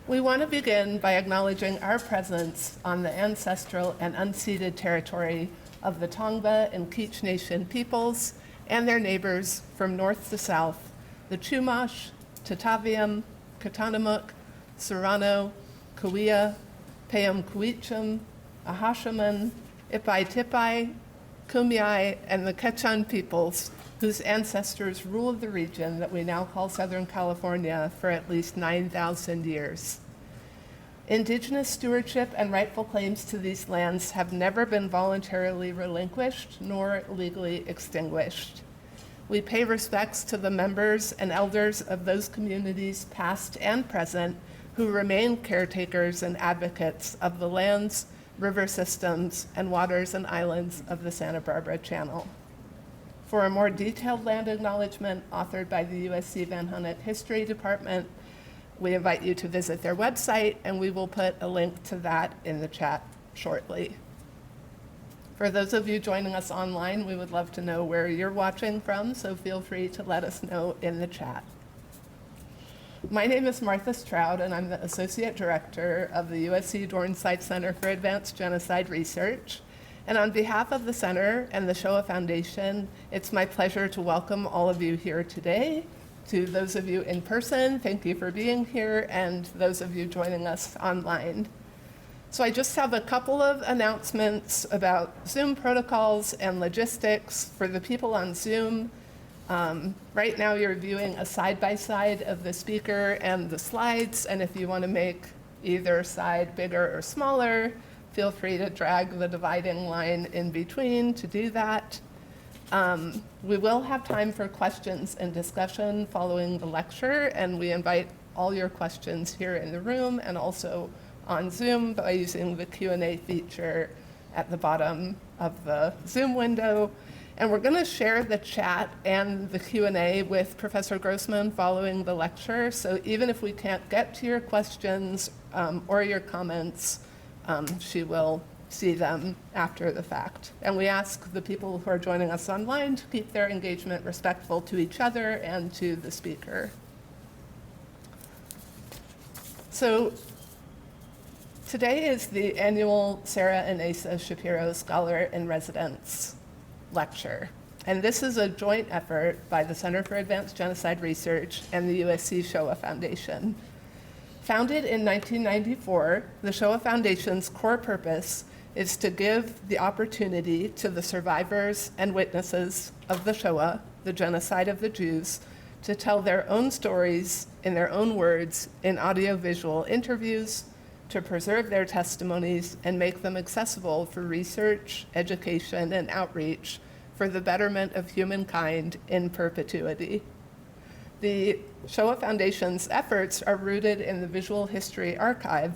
We want to begin by acknowledging our presence on the ancestral and unceded territory of the Tongva and Kizh Nation peoples and their neighbors from north to south, the Chumash, Tataviam, Katanamuk, Serrano, Cahuilla, Payam-Quecham, Ahashaman, Ipai-Tipai, Kumeyaay, and the Quechan peoples whose ancestors ruled the region that we now call Southern California for at least 9,000 years. Indigenous stewardship and rightful claims to these lands have never been voluntarily relinquished nor legally extinguished. We pay respects to the members and elders of those communities, past and present, who remain caretakers and advocates of the lands, river systems, and waters and islands of the Santa Barbara Channel. For a more detailed land acknowledgement authored by the USC Van Hunett History Department, we invite you to visit their website, and we will put a link to that in the chat shortly. For those of you joining us online, we would love to know where you're watching from, so feel free to let us know in the chat. My name is Martha Stroud, and I'm the Associate Director of the USC Dornsife Center for Advanced Genocide Research. And on behalf of the Center and the Shoah Foundation, it's my pleasure to welcome all of you here today. To those of you in person, thank you for being here, and those of you joining us online. So I just have a couple of announcements about Zoom protocols and logistics for the people on Zoom. Right now you're viewing a side-by-side of the speaker and the slides, and if you want to make either side bigger or smaller, feel free to drag the dividing line in between to do that. We will have time for questions and discussion following the lecture, and we invite all your questions here in the room and also on Zoom by using the Q&A feature at the bottom of the Zoom window. And we're going to share the chat and the Q&A with Professor Grossmann following the lecture. So even if we can't get to your questions or your comments, she will see them after the fact. And we ask the people who are joining us online to keep their engagement respectful to each other and to the speaker. So today is the annual Sara and Asa Shapiro Scholar in Residence lecture. And this is a joint effort by the Center for Advanced Genocide Research and the USC Shoah Foundation. Founded in 1994, the Shoah Foundation's core purpose is to give the opportunity to the survivors and witnesses of the Shoah, the genocide of the Jews, to tell their own stories in their own words in audiovisual interviews, to preserve their testimonies and make them accessible for research, education, and outreach for the betterment of humankind in perpetuity. The Shoah Foundation's efforts are rooted in the Visual History Archive,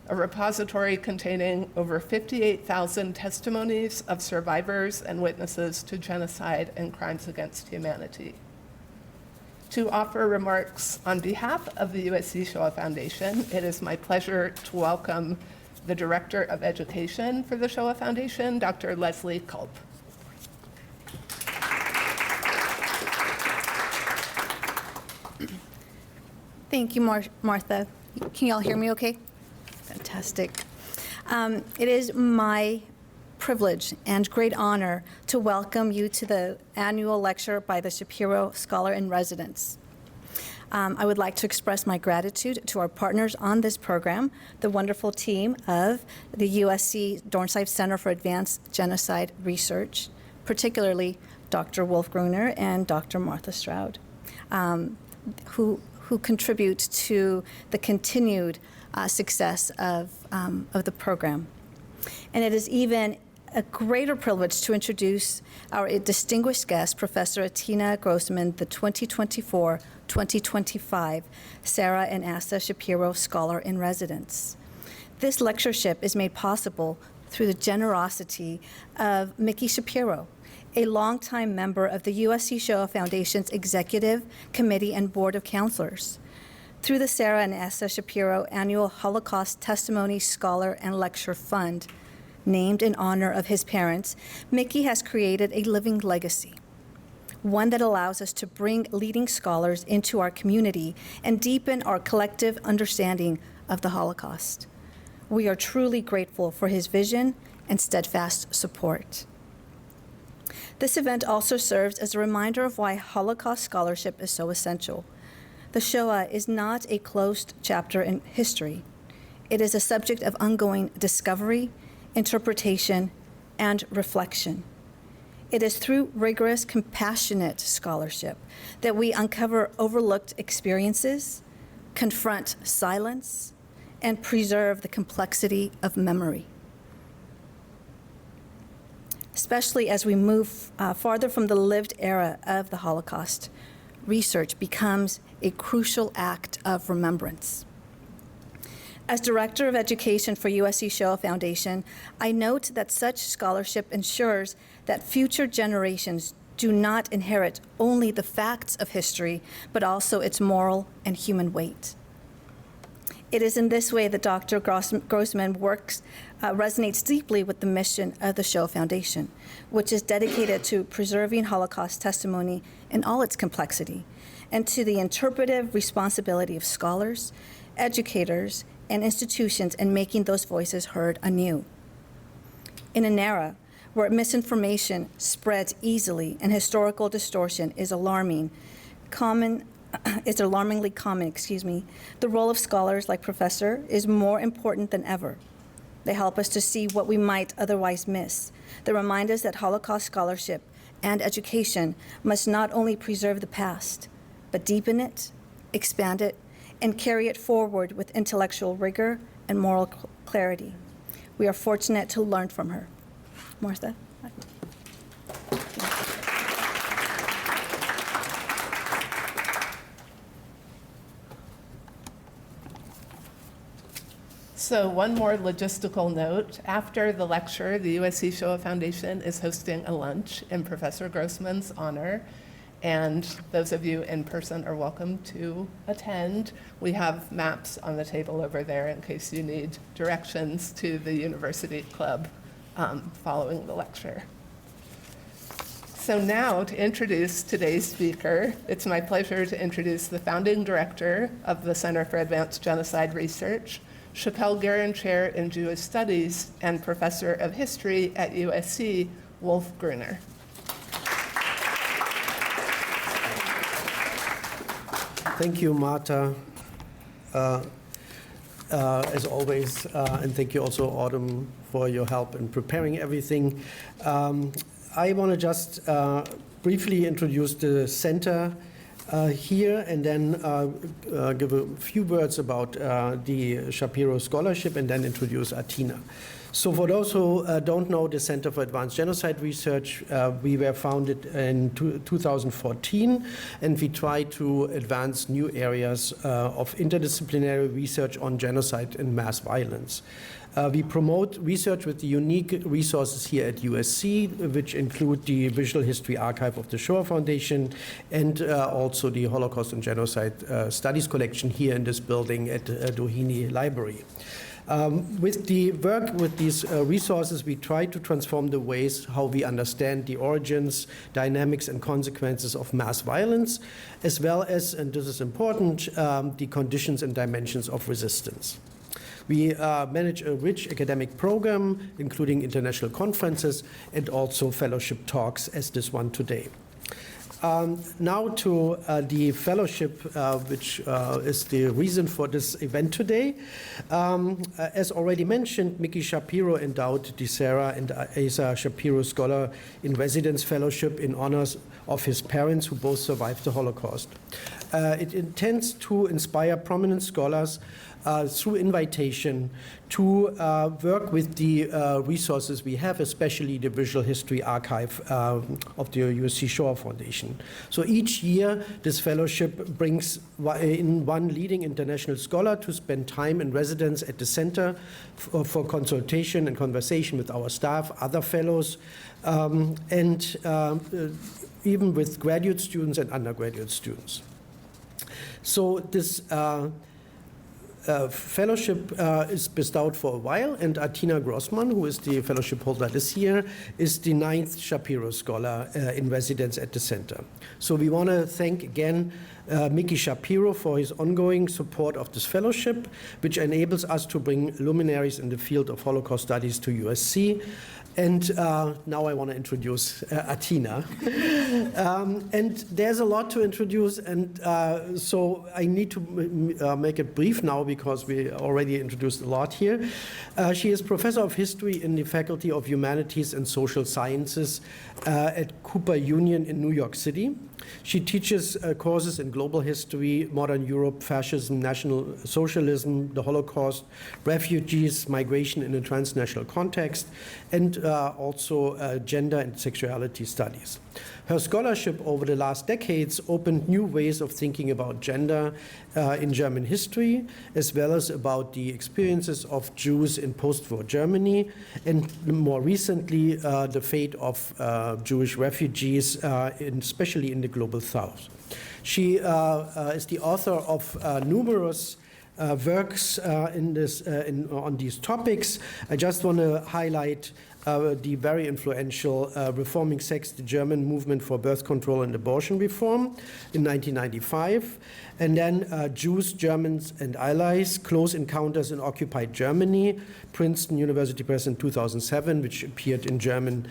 a repository containing over 58,000 testimonies of survivors and witnesses to genocide and crimes against humanity. To offer remarks on behalf of the USC Shoah Foundation, it is my pleasure to welcome the Director of Education for the Shoah Foundation, Dr. Leslie Culp. Thank you, Martha. Can you all hear me okay? Fantastic. It is my privilege and great honor to welcome you to the annual lecture by the Shapiro Scholar in Residence. I would like to express my gratitude to our partners on this program, the wonderful team of the USC Dornsife Center for Advanced Genocide Research, particularly Dr. Wolf Gruner and Dr. Martha Stroud, who contribute to the continued success of the program. And it is even a greater privilege to introduce our distinguished guest, Professor Atina Grossmann, the 2024-2025 Sara and Asa Shapiro Scholar in Residence. This lectureship is made possible through the generosity of Mickey Shapiro, a longtime member of the USC Shoah Foundation's Executive Committee and Board of Counselors. Through the Sara and Asa Shapiro Annual Holocaust Testimony Scholar and Lecture Fund, named in honor of his parents, Mickey has created a living legacy, one that allows us to bring leading scholars into our community and deepen our collective understanding of the Holocaust. We are truly grateful for his vision and steadfast support. This event also serves as a reminder of why Holocaust scholarship is so essential. The Shoah is not a closed chapter in history. It is a subject of ongoing discovery, interpretation, and reflection. It is through rigorous, compassionate scholarship that we uncover overlooked experiences, confront silence, and preserve the complexity of memory. Especially as we move farther from the lived era of the Holocaust, research becomes a crucial act of remembrance. As Director of Education for USC Shoah Foundation, I note that such scholarship ensures that future generations do not inherit only the facts of history, but also its moral and human weight. It is in this way that Dr. Grossmann resonates deeply with the mission of the Shoah Foundation, which is dedicated to preserving Holocaust testimony in all its complexity, and to the interpretive responsibility of scholars, educators, and institutions in making those voices heard anew. In an era where misinformation spreads easily and historical distortion is alarmingly common, the role of scholars like Professor is more important than ever. They help us to see what we might otherwise miss. They remind us that Holocaust scholarship and education must not only preserve the past, but deepen it, expand it, and carry it forward with intellectual rigor and moral clarity. We are fortunate to learn from her. Martha? So one more logistical note. After the lecture, the USC Shoah Foundation is hosting a lunch in Professor Grossmann's honor. And those of you in person are welcome to attend. We have maps on the table over there in case you need directions to the University Club following the lecture. So now to introduce today's speaker, it's my pleasure to introduce the founding director of the Center for Advanced Genocide Research, Chappell Guerin Chair in Jewish Studies and Professor of History at USC, Wolf Gruner. Thank you, Marta, as always, and thank you also, Autumn, for your help in preparing everything. I want to just briefly introduce the center here and then give a few words about the Shapiro Scholarship and then introduce Atina. So for those who don't know the Center for Advanced Genocide Research, we were founded in 2014, and we try to advance new areas of interdisciplinary research on genocide and mass violence. We promote research with the unique resources here at USC, which include the Visual History Archive of the Shoah Foundation and also the Holocaust and Genocide Studies collection here in this building at Doheny Library. With the work with these resources, we try to transform the ways how we understand the origins, dynamics, and consequences of mass violence, as well as, and this is important, the conditions and dimensions of resistance. We manage a rich academic program, including international conferences and also fellowship talks, as this one today. Now to the fellowship, which is the reason for this event today. As already mentioned, Mickey Shapiro endowed the Sara and Asa Shapiro Scholar in Residence Fellowship in honors of his parents who both survived the Holocaust. It intends to inspire prominent scholars through invitation to work with the resources we have, especially the Visual History Archive of the USC Shoah Foundation. So each year, this fellowship brings in one leading international scholar to spend time in residence at the center for consultation and conversation with our staff, other fellows, and even with graduate students and undergraduate students. So this fellowship is bestowed for a while, and Atina Grossmann, who is the fellowship holder this year, is the 9th Shapiro Scholar in residence at the center. So we want to thank again Mickey Shapiro for his ongoing support of this fellowship, which enables us to bring luminaries in the field of Holocaust studies to USC. And now I want to introduce Atina. And there's a lot to introduce, and so I need to make it brief now because we already introduced a lot here. She is professor of history in the Faculty of Humanities and Social Sciences at Cooper Union in New York City. She teaches courses in global history, modern Europe, fascism, National Socialism, the Holocaust, refugees, migration in a transnational context, and also gender and sexuality studies. Her scholarship over the last decades opened new ways of thinking about gender in German history, as well as about the experiences of Jews in post-war Germany, and more recently, the fate of Jewish refugees, especially in the Global South. She is the author of numerous works on these topics. I just want to highlight the very influential Reforming Sex, the German movement for birth control and abortion reform in 1995. And then Jews, Germans, and Allies, Close Encounters in Occupied Germany, Princeton University Press in 2007, which appeared in German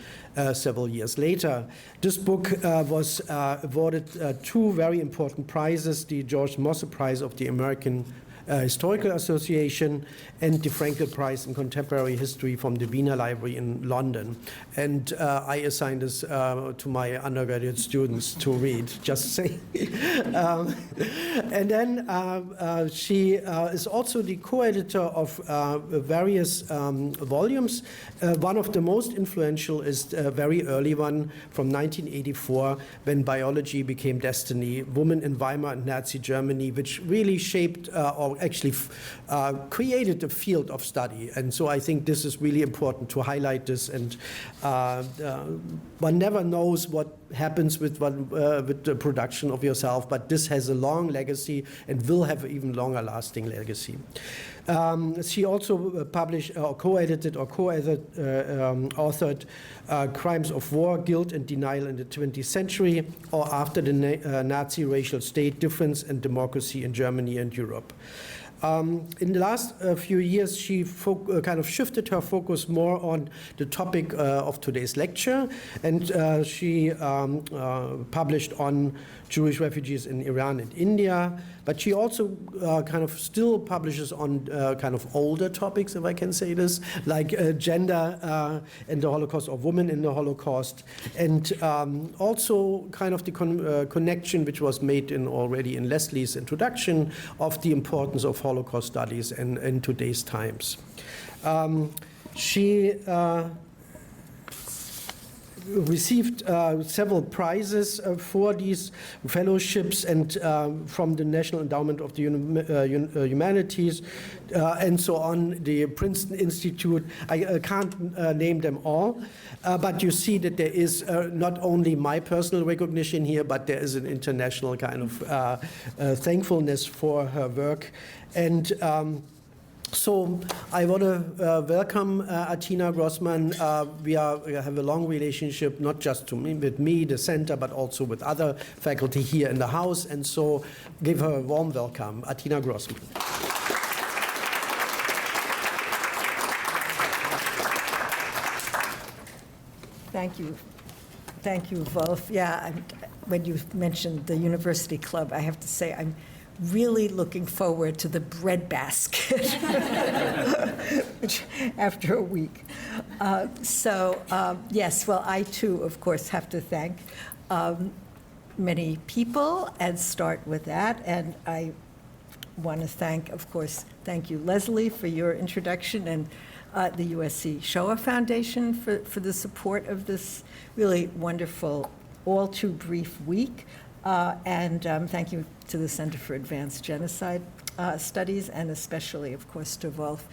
several years later. This book was awarded two very important prizes, the George Mosse Prize of the American Historical Association and the Frankel Prize in Contemporary History from the Wiener Library in London. And I assigned this to my undergraduate students to read, just saying. And then she is also the co-editor of various volumes. One of the most influential is a very early one from 1984, when biology became destiny, Women in Weimar and Nazi Germany, which really shaped or actually created a field of study. And so I think this is really important to highlight this. And one never knows what happens with the production of yourself, but this has a long legacy and will have an even longer lasting legacy. She also published or co-edited or authored Crimes of War, Guilt and Denial in the 20th Century, or After the Nazi Racial State, Difference and Democracy in Germany and Europe. In the last few years, she kind of shifted her focus more on the topic of today's lecture, and she published on Jewish refugees in Iran and India, but she also kind of still publishes on kind of older topics, if I can say this, like gender and the Holocaust, or women in the Holocaust, and also kind of the connection which was made already in Leslie's introduction of the importance of Holocaust studies in today's times. She received several prizes for these fellowships, and from the National Endowment of the Humanities and so on, the Princeton Institute. I can't name them all, but you see that there is not only my personal recognition here, but there is an international kind of thankfulness for her work. And so I want to welcome Atina Grossmann. We have a long relationship, not just with me, the center, but also with other faculty here in the house. And so give her a warm welcome, Atina Grossmann. Thank you. Thank you, Wolf. Yeah, when you mentioned the University Club, I have to say I'm really looking forward to the breadbasket which, after a week. Yes, well, I too, of course, have to thank many people and start with that. And I want to thank, of course, thank you, Leslie, for your introduction, and the USC Shoah Foundation for the support of this really wonderful, all too brief week. And thank you to the Center for Advanced Genocide Studies, and especially, of course, to Wolf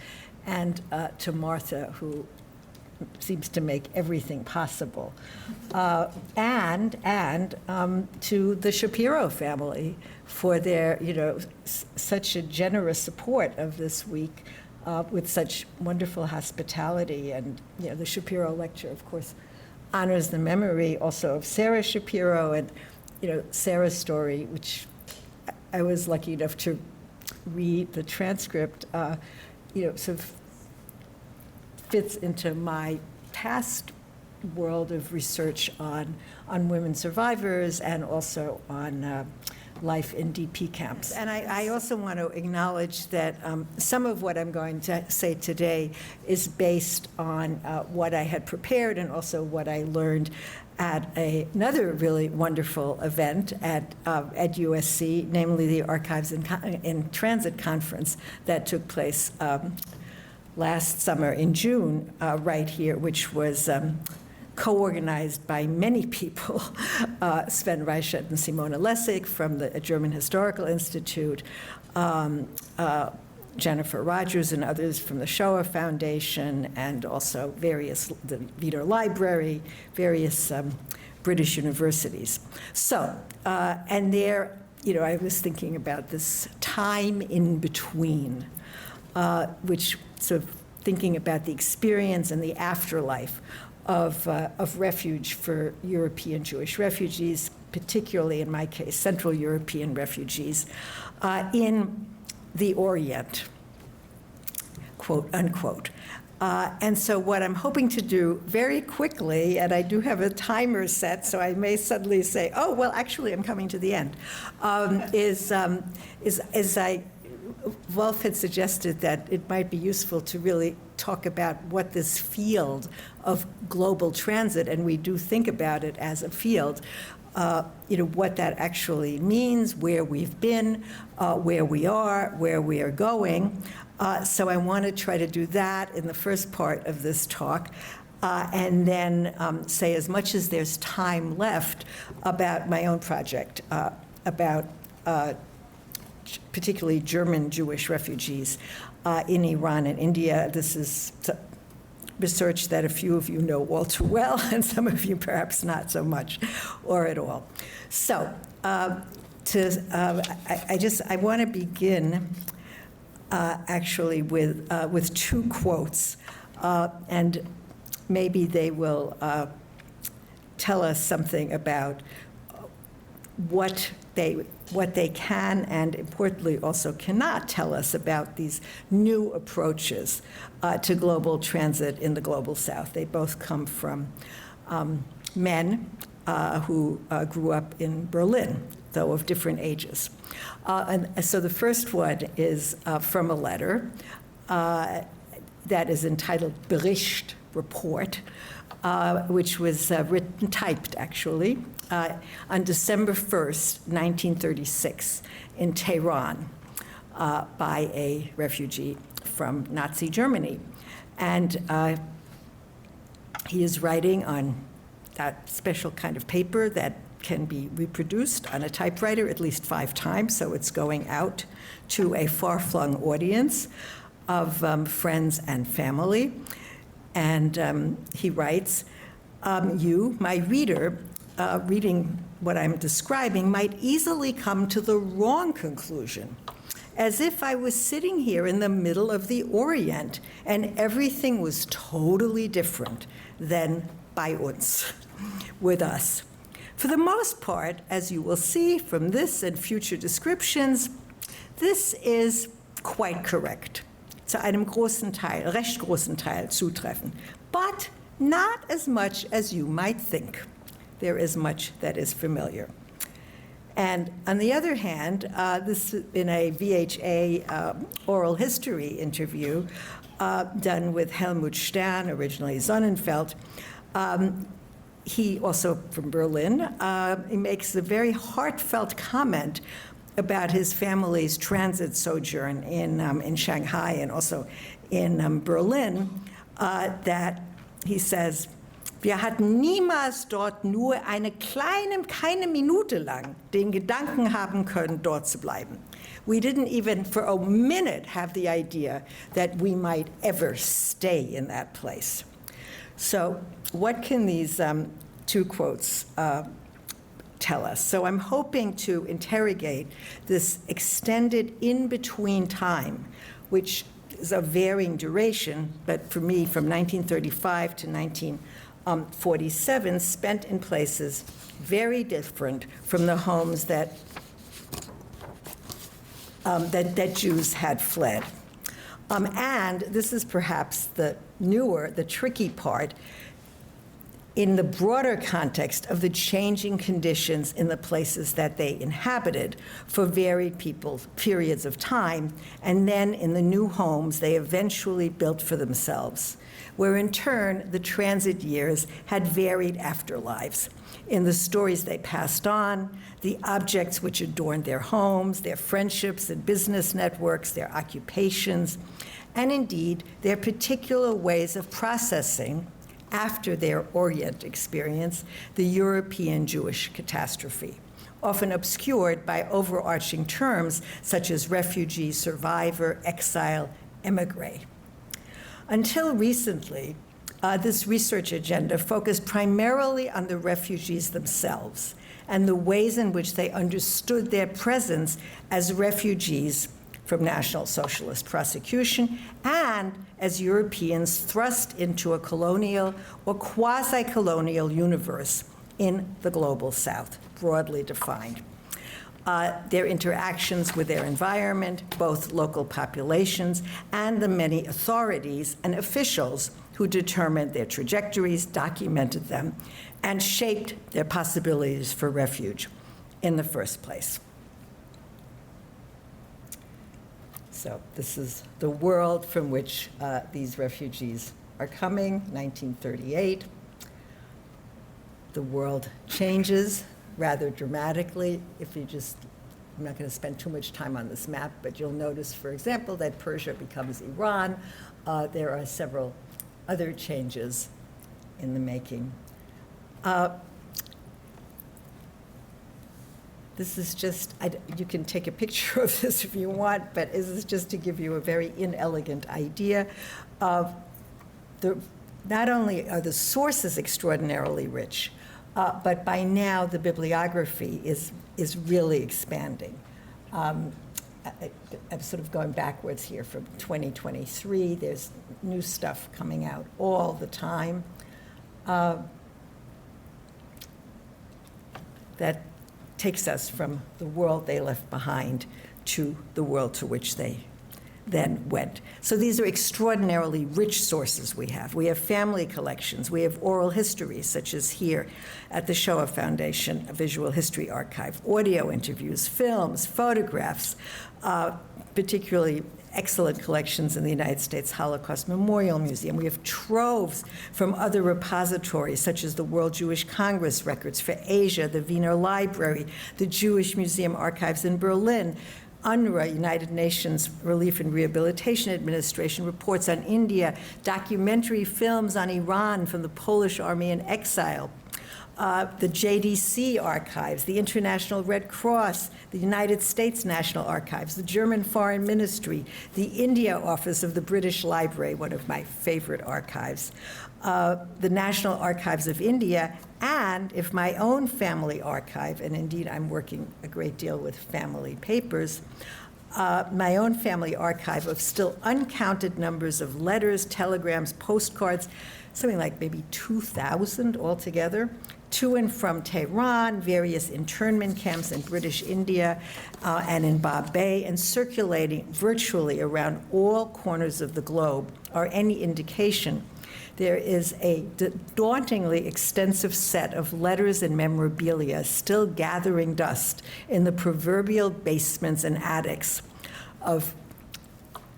and to Martha, who seems to make everything possible. And to the Shapiro family for their, such a generous support of this week with such wonderful hospitality. And, the Shapiro lecture, of course, honors the memory also of Sara Shapiro and, Sara's story, which I was lucky enough to read the transcript, sort of fits into my past world of research on women survivors and also on life in DP camps. And I also want to acknowledge that some of what I'm going to say today is based on what I had prepared and also what I learned at another really wonderful event at USC, namely the Archives in Transit Conference that took place last summer in June, right here, which was co-organized by many people, Sven Reichert and Simona Lessig from the German Historical Institute, Jennifer Rogers and others from the Shoah Foundation, and also the Wieder Library, various British universities. So, and there, I was thinking about this time in between, which sort of thinking about the experience and the afterlife of refuge for European Jewish refugees, particularly in my case, Central European refugees, in the Orient, quote unquote. And so what I'm hoping to do very quickly, and I do have a timer set, so I may suddenly say, oh, well, actually, I'm coming to the end, is Wolf had suggested that it might be useful to really talk about what this field of global transit, and we do think about it as a field, what that actually means, where we've been, where we are, where we are going. So I want to try to do that in the first part of this talk, and then say as much as there's time left about my own project, about particularly German Jewish refugees in Iran and India. This is research that a few of you know all too well, and some of you perhaps not so much, or at all. So, I want to begin actually with two quotes, and maybe they will tell us something about what they can and importantly also cannot tell us about these new approaches to global transit in the global South. They both come from men who grew up in Berlin, though of different ages. And so the first one is from a letter that is entitled Bericht, report, which was typed actually, on December 1st, 1936, in Teheran, by a refugee from Nazi Germany. And he is writing on that special kind of paper that can be reproduced on a typewriter at least 5 times, so it's going out to a far-flung audience of friends and family. And he writes, you, my reader, reading what I'm describing, might easily come to the wrong conclusion, as if I was sitting here in the middle of the Orient and everything was totally different than bei uns, with us. For the most part, as you will see from this and future descriptions, this is quite correct. Zu einem großen Teil, recht großen Teil zutreffen, but not as much as you might think. There is much that is familiar. And on the other hand, this in a VHA oral history interview done with Helmut Stern, originally Sonnenfeld, he also from Berlin, he makes a very heartfelt comment about his family's transit sojourn in Shanghai and also in Berlin, that he says, wir hatten niemals dort nur keine Minute lang den Gedanken haben können, dort zu bleiben. We didn't even for a minute have the idea that we might ever stay in that place. So what can these two quotes tell us? So I'm hoping to interrogate this extended in-between time, which is of varying duration, but for me, from 1935 to 1947, spent in places very different from the homes that Jews had fled. And this is perhaps the tricky part, in the broader context of the changing conditions in the places that they inhabited for varied periods of time, and then in the new homes they eventually built for themselves, where in turn the transit years had varied afterlives in the stories they passed on, the objects which adorned their homes, their friendships and business networks, their occupations, and indeed their particular ways of processing, after their Orient experience, the European Jewish catastrophe, often obscured by overarching terms such as refugee, survivor, exile, émigré. Until recently, this research agenda focused primarily on the refugees themselves and the ways in which they understood their presence as refugees from National Socialist prosecution and as Europeans thrust into a colonial or quasi-colonial universe in the global South, broadly defined. Their interactions with their environment, both local populations and the many authorities and officials who determined their trajectories, documented them, and shaped their possibilities for refuge in the first place. So this is the world from which these refugees are coming, 1938. The world changes rather dramatically. If you just, I'm not going to spend too much time on this map, but you'll notice, for example, that Persia becomes Iran. There are several other changes in the making. This is just, you can take a picture of this if you want, but this is just to give you a very inelegant idea of not only are the sources extraordinarily rich, but by now the bibliography is really expanding. I'm sort of going backwards here from 2023. There's new stuff coming out all the time that takes us from the world they left behind to the world to which they then went. So these are extraordinarily rich sources we have. We have family collections. We have oral histories, such as here at the Shoah Foundation, a visual history archive, audio interviews, films, photographs, particularly excellent collections in the United States Holocaust Memorial Museum. We have troves from other repositories, such as the World Jewish Congress records for Asia, the Wiener Library, the Jewish Museum archives in Berlin, UNRWA, United Nations Relief and Rehabilitation Administration, reports on India, documentary films on Iran from the Polish Army in exile, the JDC archives, the International Red Cross, the United States National Archives, the German Foreign Ministry, the India Office of the British Library, one of my favorite archives, the National Archives of India, and if my own family archive, and indeed I'm working a great deal with family papers, my own family archive of still uncounted numbers of letters, telegrams, postcards, something like maybe 2,000 altogether, to and from Tehran, various internment camps in British India and in Bombay, and circulating virtually around all corners of the globe, are any indication there is a dauntingly extensive set of letters and memorabilia still gathering dust in the proverbial basements and attics of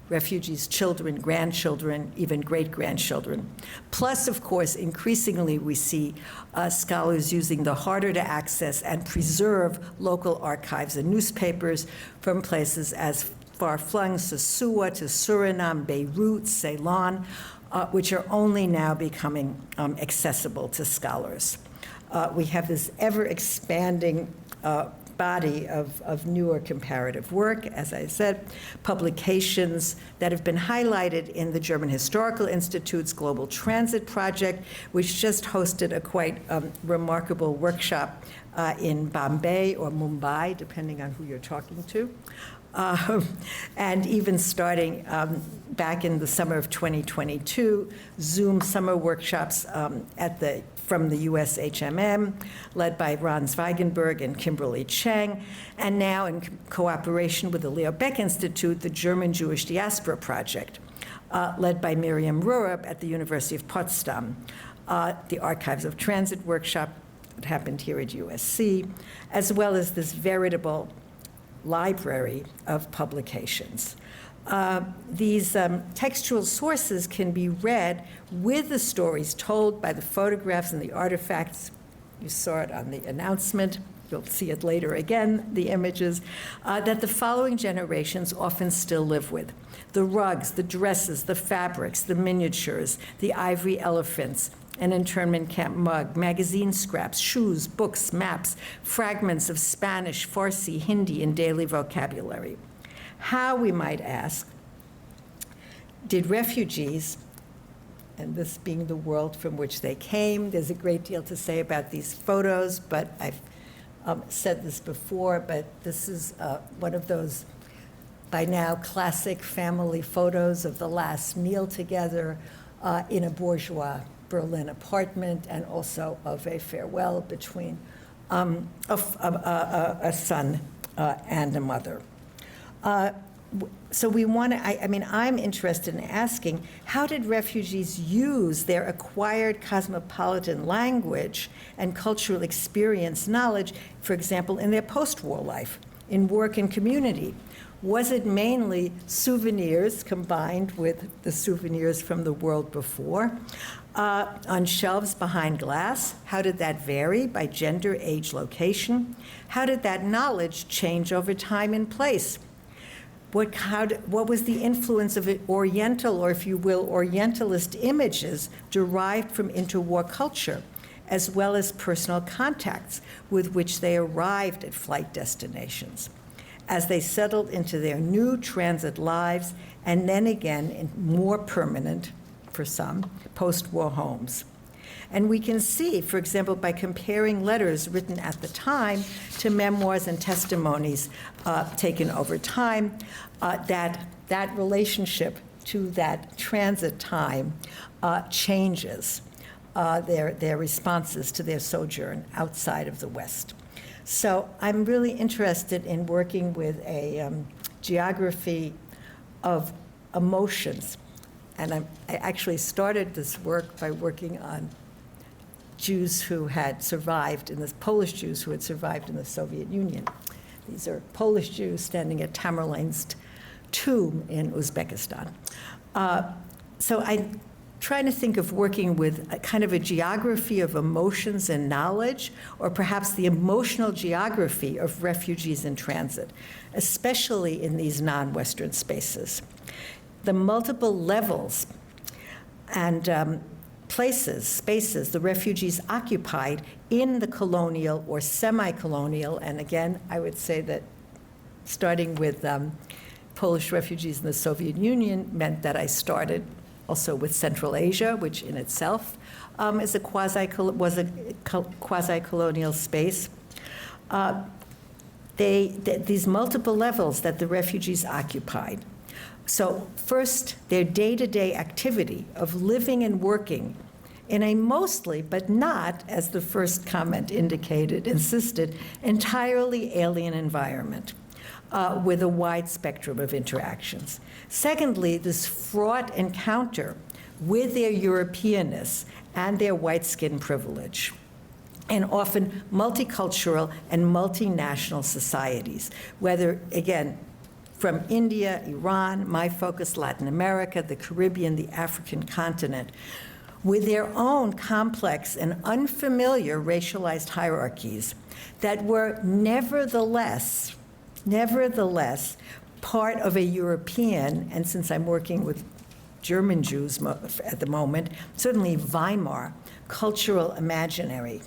refugees' children, grandchildren, even great-grandchildren. Plus, of course, increasingly we see scholars using the harder to access and preserve local archives and newspapers from places as far-flung as Sosua to Suriname, Beirut, Ceylon, which are only now becoming accessible to scholars. We have this ever-expanding body of newer comparative work, as I said, publications that have been highlighted in the German Historical Institute's Global Transit Project, which just hosted a quite remarkable workshop in Bombay or Mumbai, depending on who you're talking to. And even starting back in the summer of 2022, Zoom summer workshops from the USHMM, led by Ron Zweigenberg and Kimberly Cheng, and now in cooperation with the Leo Baeck Institute, the German Jewish Diaspora Project, led by Miriam Rurup at the University of Potsdam, the Archives of Transit workshop that happened here at USC, as well as this veritable library of publications. These textual sources can be read with the stories told by the photographs and the artifacts. You saw it on the announcement. You'll see it later again, the images, that the following generations often still live with. The rugs, the dresses, the fabrics, the miniatures, the ivory elephants, an internment camp mug, magazine scraps, shoes, books, maps, fragments of Spanish, Farsi, Hindi, and daily vocabulary. How, we might ask, did refugees, and this being the world from which they came, there's a great deal to say about these photos, but I've said this before, but this is one of those, by now, classic family photos of the last meal together in a bourgeois Berlin apartment, and also of a farewell between a son and a mother. So we want to, I mean, I'm interested in asking, how did refugees use their acquired cosmopolitan language and cultural experience knowledge, for example, in their post-war life, in work and community? Was it mainly souvenirs combined with the souvenirs from the world before? On shelves behind glass, how did that vary by gender, age, location? How did that knowledge change over time and place? What was the influence of Oriental, or if you will, Orientalist images derived from interwar culture, as well as personal contacts with which they arrived at flight destinations, as they settled into their new transit lives, and then again in more permanent, for some, post-war homes? And we can see, for example, by comparing letters written at the time to memoirs and testimonies taken over time, that relationship to that transit time changes their responses to their sojourn outside of the West. So I'm really interested in working with a geography of emotions. And I actually started this work by working on Jews who had survived, Polish Jews who had survived in the Soviet Union. These are Polish Jews standing at Tamerlane's tomb in Uzbekistan. So I'm trying to think of working with a kind of a geography of emotions and knowledge, or perhaps the emotional geography of refugees in transit, especially in these non-Western spaces. The multiple levels and places, spaces the refugees occupied in the colonial or semi-colonial, and again, I would say that starting with Polish refugees in the Soviet Union meant that I started also with Central Asia, which in itself was a quasi-colonial space. These multiple levels that the refugees occupied. So first, their day-to-day activity of living and working in a mostly, but not, as the first comment insisted, entirely alien environment with a wide spectrum of interactions. Secondly, this fraught encounter with their Europeanness and their white skin privilege, and often multicultural and multinational societies, whether, again, from India, Iran, my focus, Latin America, the Caribbean, the African continent, with their own complex and unfamiliar racialized hierarchies that were nevertheless part of a European, and since I'm working with German Jews at the moment, certainly Weimar, cultural imaginary.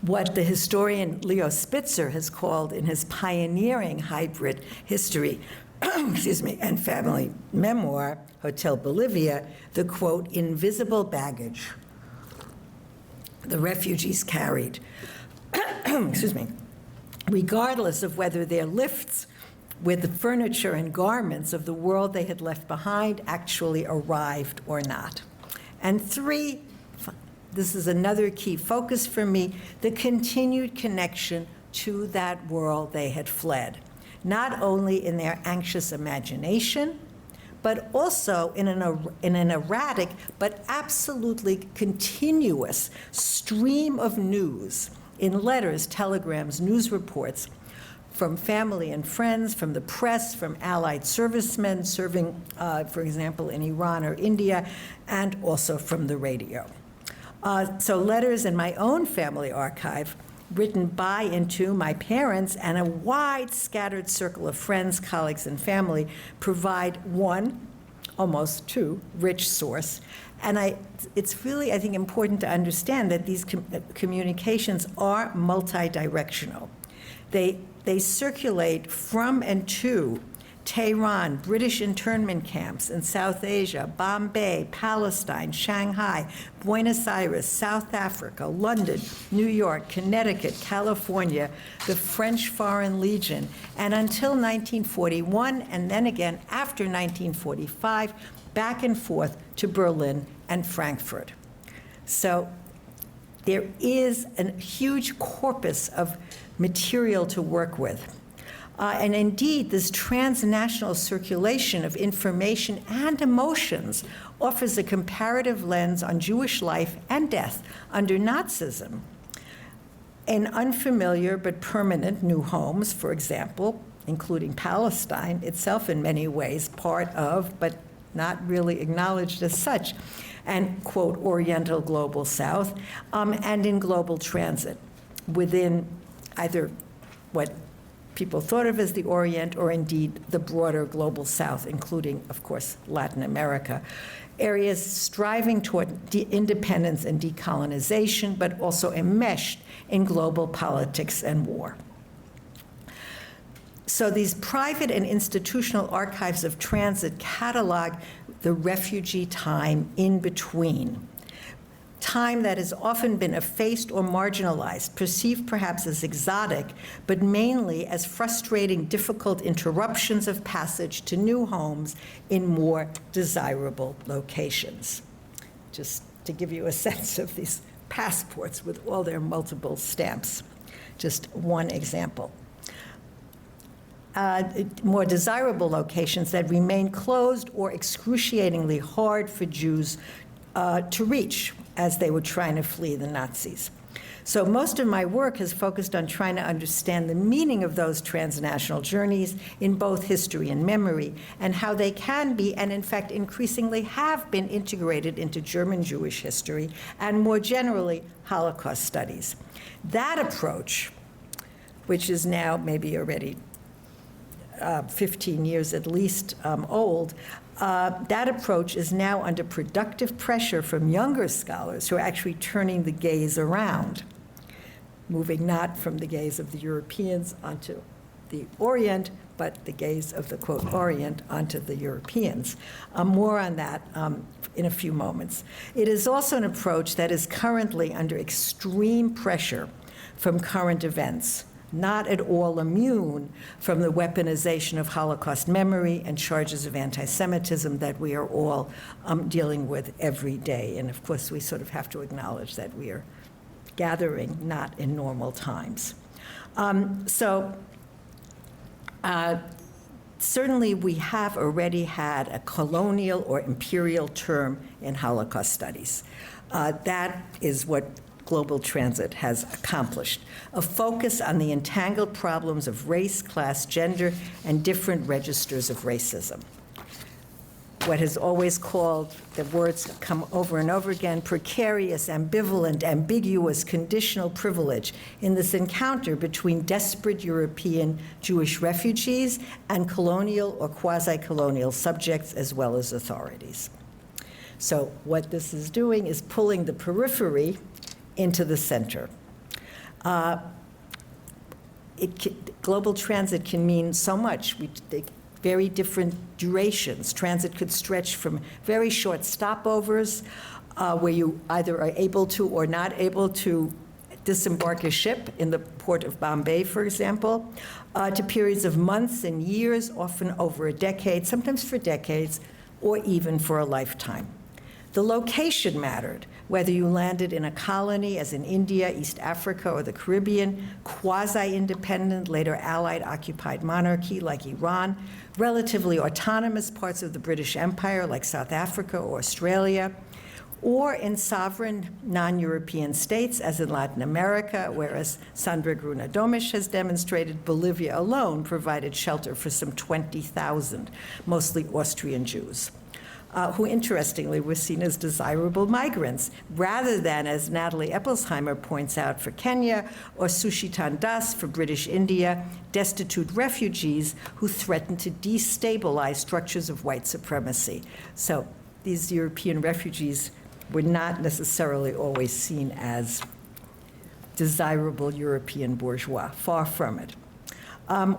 what the historian Leo Spitzer has called in his pioneering hybrid history, excuse me, and family memoir, Hotel Bolivia, the quote, invisible baggage the refugees carried, excuse me, regardless of whether their lifts with the furniture and garments of the world they had left behind actually arrived or not. And three, this is another key focus for me, the continued connection to that world they had fled, not only in their anxious imagination, but also in an erratic but absolutely continuous stream of news in letters, telegrams, news reports from family and friends, from the press, from Allied servicemen serving, for example, in Iran or India, and also from the radio. So letters in my own family archive, written by and to my parents and a wide scattered circle of friends, colleagues, and family, provide one, almost two, rich source. And it's really, I think, important to understand that these communications are multidirectional. They circulate from and to Tehran, British internment camps in South Asia, Bombay, Palestine, Shanghai, Buenos Aires, South Africa, London, New York, Connecticut, California, the French Foreign Legion, and until 1941, and then again after 1945, back and forth to Berlin and Frankfurt. So there is a huge corpus of material to work with. And indeed, this transnational circulation of information and emotions offers a comparative lens on Jewish life and death under Nazism. In unfamiliar but permanent new homes, for example, including Palestine, itself in many ways part of, but not really acknowledged as such, and, quote, Oriental Global South, and in global transit within either what people thought of as the Orient, or indeed the broader global South, including, of course, Latin America. Areas striving toward independence and decolonization, but also enmeshed in global politics and war. So these private and institutional archives of transit catalog the refugee time in between. Time that has often been effaced or marginalized, perceived perhaps as exotic, but mainly as frustrating, difficult interruptions of passage to new homes in more desirable locations. Just to give you a sense of these passports with all their multiple stamps. Just one example. More desirable locations that remain closed or excruciatingly hard for Jews to reach as they were trying to flee the Nazis. So most of my work has focused on trying to understand the meaning of those transnational journeys in both history and memory, and how they can be, and in fact increasingly have been, integrated into German Jewish history and more generally Holocaust studies. That approach, which is now maybe already 15 years at least old, that approach is now under productive pressure from younger scholars who are actually turning the gaze around, moving not from the gaze of the Europeans onto the Orient, but the gaze of the, quote, Orient onto the Europeans. More on that in a few moments. It is also an approach that is currently under extreme pressure from current events, not at all immune from the weaponization of Holocaust memory and charges of anti-Semitism that we are all dealing with every day. And of course, we sort of have to acknowledge that we are gathering not in normal times. Certainly we have already had a colonial or imperial term in Holocaust studies. That is what global transit has accomplished, a focus on the entangled problems of race, class, gender, and different registers of racism. What has always called, the words come over and over again, precarious, ambivalent, ambiguous, conditional privilege in this encounter between desperate European Jewish refugees and colonial or quasi-colonial subjects as well as authorities. So what this is doing is pulling the periphery into the center. Global transit can mean so much. Very different durations. Transit could stretch from very short stopovers where you either are able to or not able to disembark a ship in the port of Bombay, for example, to periods of months and years, often over a decade, sometimes for decades, or even for a lifetime. The location mattered, whether you landed in a colony, as in India, East Africa, or the Caribbean, quasi-independent, later Allied occupied monarchy like Iran, relatively autonomous parts of the British Empire like South Africa or Australia, or in sovereign non-European states, as in Latin America, whereas Sandra Gruna-Domisch has demonstrated, Bolivia alone provided shelter for some 20,000, mostly Austrian Jews, who interestingly were seen as desirable migrants, rather than, as Natalie Eppelsheimer points out, for Kenya, or Sushitan Das for British India, destitute refugees who threatened to destabilize structures of white supremacy. So these European refugees were not necessarily always seen as desirable European bourgeois, far from it.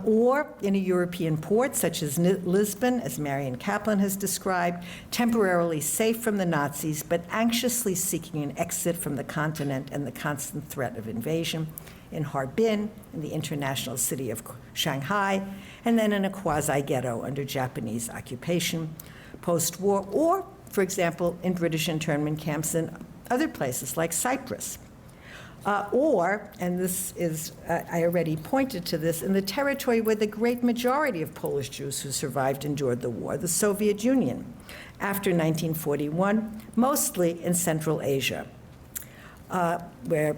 Or in a European port, such as Lisbon, as Marion Kaplan has described, temporarily safe from the Nazis, but anxiously seeking an exit from the continent and the constant threat of invasion. In Harbin, in the international city of Shanghai, and then in a quasi-ghetto under Japanese occupation post-war, or, for example, in British internment camps in other places like Cyprus. Or, and this is, I already pointed to this, in the territory where the great majority of Polish Jews who survived endured the war, the Soviet Union, after 1941, mostly in Central Asia, where,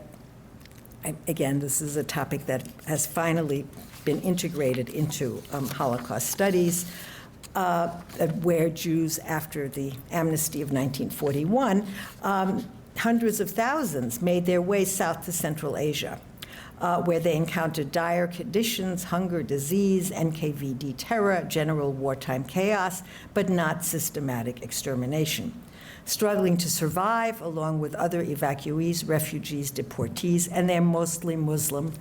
again, this is a topic that has finally been integrated into Holocaust studies, where Jews, after the amnesty of 1941, hundreds of thousands made their way south to Central Asia, where they encountered dire conditions, hunger, disease, NKVD terror, general wartime chaos, but not systematic extermination. Struggling to survive along with other evacuees, refugees, deportees, and they're mostly Muslim,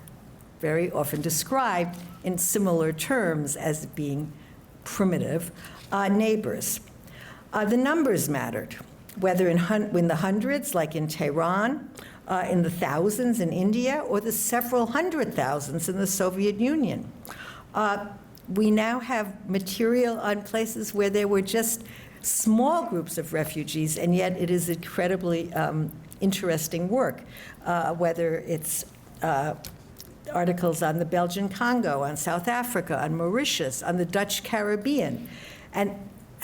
very often described in similar terms as being primitive neighbors. The numbers mattered, whether in the hundreds, like in Tehran, in the thousands in India, or the several hundred thousands in the Soviet Union. We now have material on places where there were just small groups of refugees, and yet it is incredibly interesting work, whether it's articles on the Belgian Congo, on South Africa, on Mauritius, on the Dutch Caribbean. And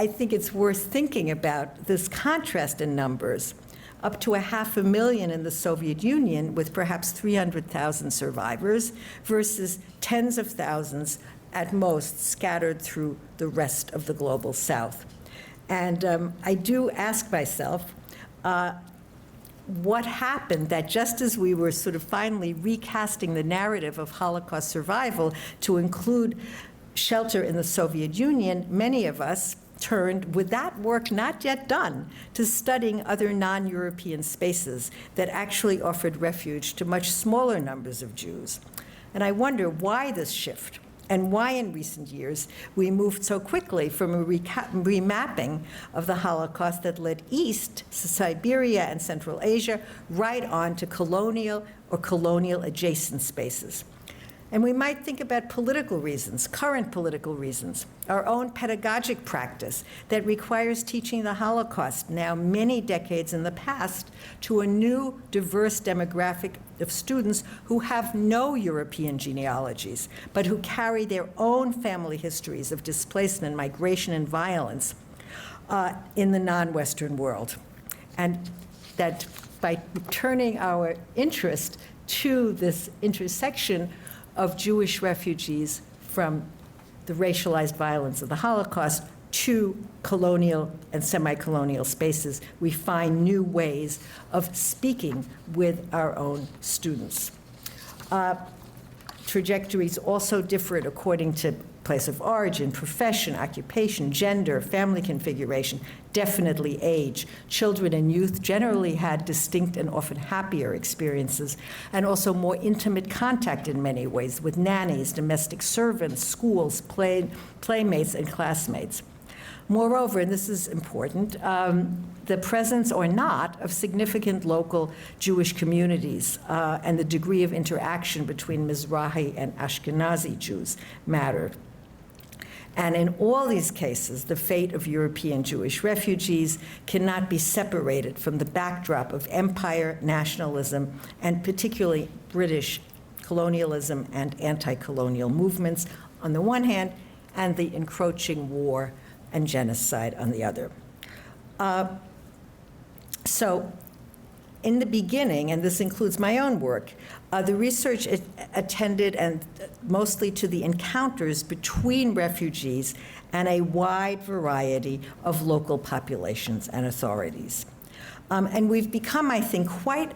I think it's worth thinking about this contrast in numbers, up to 500,000 in the Soviet Union with perhaps 300,000 survivors versus tens of thousands at most scattered through the rest of the global South. And I do ask myself, what happened that just as we were sort of finally recasting the narrative of Holocaust survival to include shelter in the Soviet Union, many of us turned, with that work not yet done, to studying other non-European spaces that actually offered refuge to much smaller numbers of Jews. And I wonder why this shift, and why in recent years we moved so quickly from a remapping of the Holocaust that led east to Siberia and Central Asia, right on to colonial or colonial adjacent spaces. And we might think about political reasons, current political reasons, our own pedagogic practice that requires teaching the Holocaust, now many decades in the past, to a new, diverse demographic of students who have no European genealogies, but who carry their own family histories of displacement, migration, and violence in the non-Western world. And that by turning our interest to this intersection of Jewish refugees from the racialized violence of the Holocaust to colonial and semi-colonial spaces, we find new ways of speaking with our own students. Trajectories also differed according to place of origin, profession, occupation, gender, family configuration, definitely age. Children and youth generally had distinct and often happier experiences, and also more intimate contact in many ways with nannies, domestic servants, schools, playmates, and classmates. Moreover, and this is important, the presence or not of significant local Jewish communities and the degree of interaction between Mizrahi and Ashkenazi Jews mattered. And in all these cases, the fate of European Jewish refugees cannot be separated from the backdrop of empire, nationalism, and particularly British colonialism and anti-colonial movements on the one hand, and the encroaching war and genocide on the other. So in the beginning, and this includes my own work, the research attended and mostly to the encounters between refugees and a wide variety of local populations and authorities. And we've become, I think, quite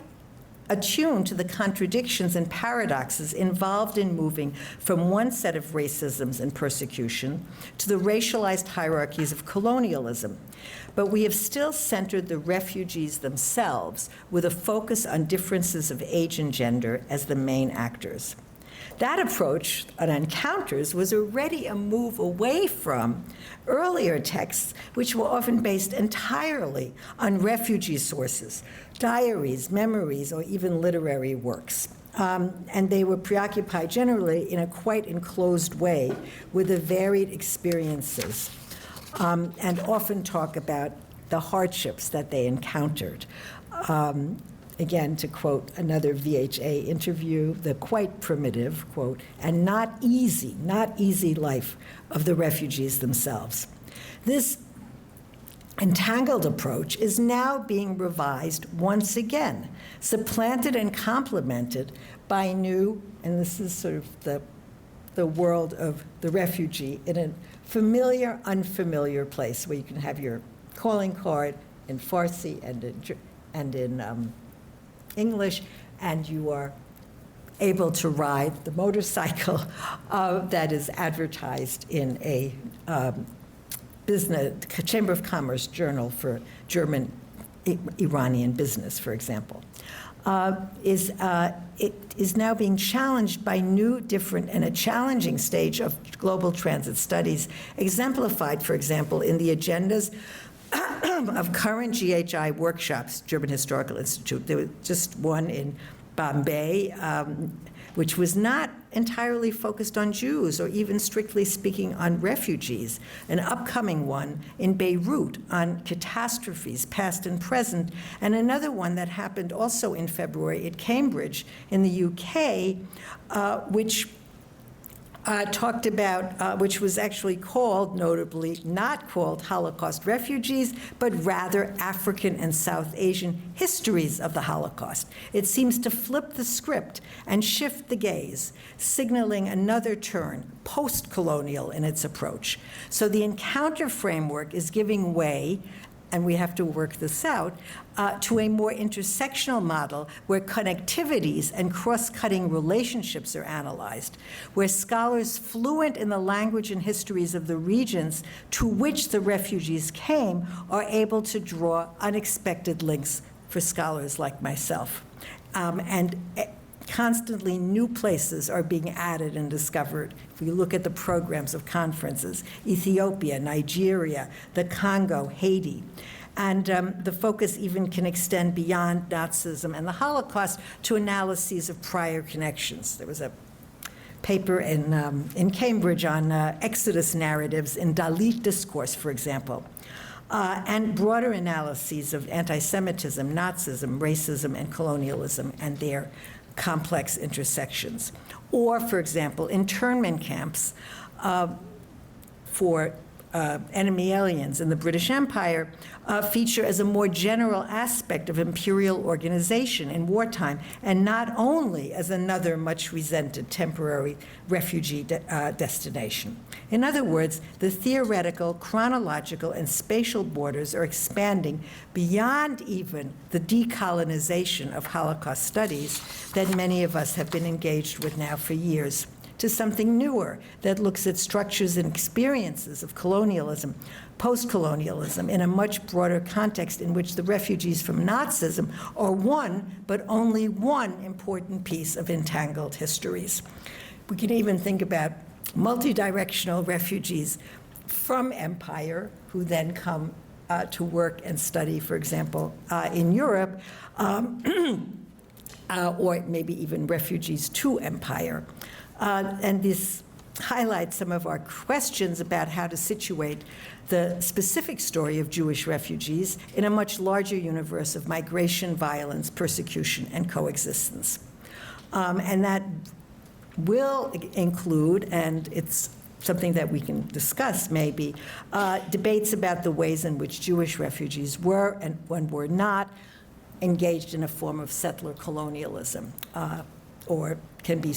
attuned to the contradictions and paradoxes involved in moving from one set of racisms and persecution to the racialized hierarchies of colonialism. But we have still centered the refugees themselves with a focus on differences of age and gender as the main actors. That approach on encounters was already a move away from earlier texts, which were often based entirely on refugee sources, diaries, memories, or even literary works. And they were preoccupied generally in a quite enclosed way with the varied experiences, and often talk about the hardships that they encountered. Again, to quote another VHA interview, the quite primitive, quote, and not easy life of the refugees themselves. This entangled approach is now being revised once again, supplanted and complemented by new, and this is sort of the world of the refugee in a familiar, unfamiliar place where you can have your calling card in Farsi and in English, and you are able to ride the motorcycle that is advertised in a business Chamber of Commerce journal for German Iranian business, for example. It is now being challenged by new, different, and a challenging stage of global transit studies, exemplified, for example, in the agendas of current GHI workshops, German Historical Institute. There was just one in Bombay, which was not entirely focused on Jews or even strictly speaking on refugees. An upcoming one in Beirut on catastrophes, past and present, and another one that happened also in February at Cambridge in the UK, which talked about, which was actually called, notably not called Holocaust Refugees, but rather African and South Asian Histories of the Holocaust. It seems to flip the script and shift the gaze, signaling another turn, post-colonial in its approach. So the encounter framework is giving way, and we have to work this out, to a more intersectional model where connectivities and cross-cutting relationships are analyzed, where scholars fluent in the language and histories of the regions to which the refugees came are able to draw unexpected links for scholars like myself. And constantly new places are being added and discovered. If you look at the programs of conferences, Ethiopia, Nigeria, the Congo, Haiti. And the focus even can extend beyond Nazism and the Holocaust to analyses of prior connections. There was a paper in Cambridge on Exodus narratives in Dalit discourse, for example. And broader analyses of anti-Semitism, Nazism, racism, and colonialism, and their complex intersections. Or, for example, internment camps for enemy aliens in the British Empire feature as a more general aspect of imperial organization in wartime, and not only as another much resented temporary refugee destination. In other words, the theoretical, chronological, and spatial borders are expanding beyond even the decolonization of Holocaust studies that many of us have been engaged with now for years. to something newer that looks at structures and experiences of colonialism, post-colonialism, in a much broader context in which the refugees from Nazism are one, but only one important piece of entangled histories. We can even think about multidirectional refugees from empire who then come to work and study, for example, in Europe, or maybe even refugees to empire. And this highlights some of our questions about how to situate the specific story of Jewish refugees in a much larger universe of migration, violence, persecution, and coexistence. And that will include, and it's something that we can discuss maybe, debates about the ways in which Jewish refugees were and were not engaged in a form of settler colonialism, or can be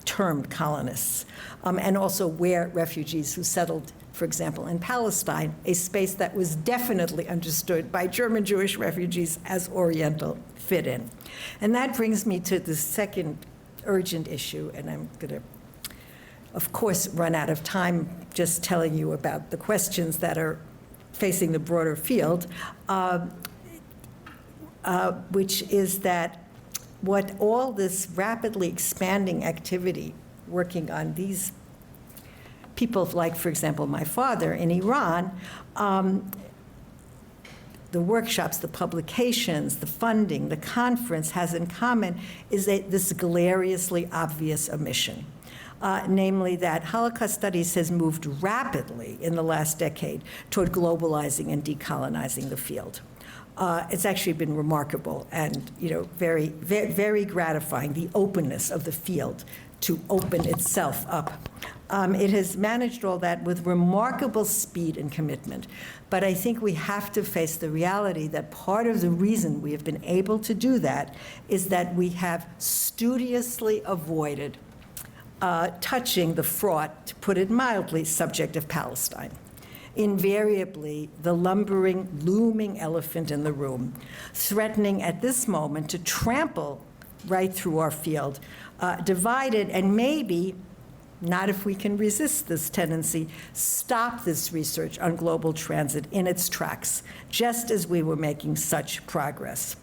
termed colonists, and also where refugees who settled, for example, in Palestine, a space that was definitely understood by German Jewish refugees as Oriental, fit in. And that brings me to the second urgent issue, and I'm going to, of course, run out of time just telling you about the questions that are facing the broader field, which is that what all this rapidly expanding activity working on these people, like, for example, my father in Iran, the workshops, the publications, the funding, the conference has in common is this hilariously obvious omission. Namely that Holocaust studies has moved rapidly in the last decade toward globalizing and decolonizing the field. It's actually been remarkable and, very, very, very gratifying, the openness of the field to open itself up. It has managed all that with remarkable speed and commitment. But I think we have to face the reality that part of the reason we have been able to do that is that we have studiously avoided touching the fraught, to put it mildly, subject of Palestine. Invariably, the lumbering, looming elephant in the room, threatening at this moment to trample right through our field, divided, and maybe, not if we can resist this tendency, stop this research on global transit in its tracks, just as we were making such progress.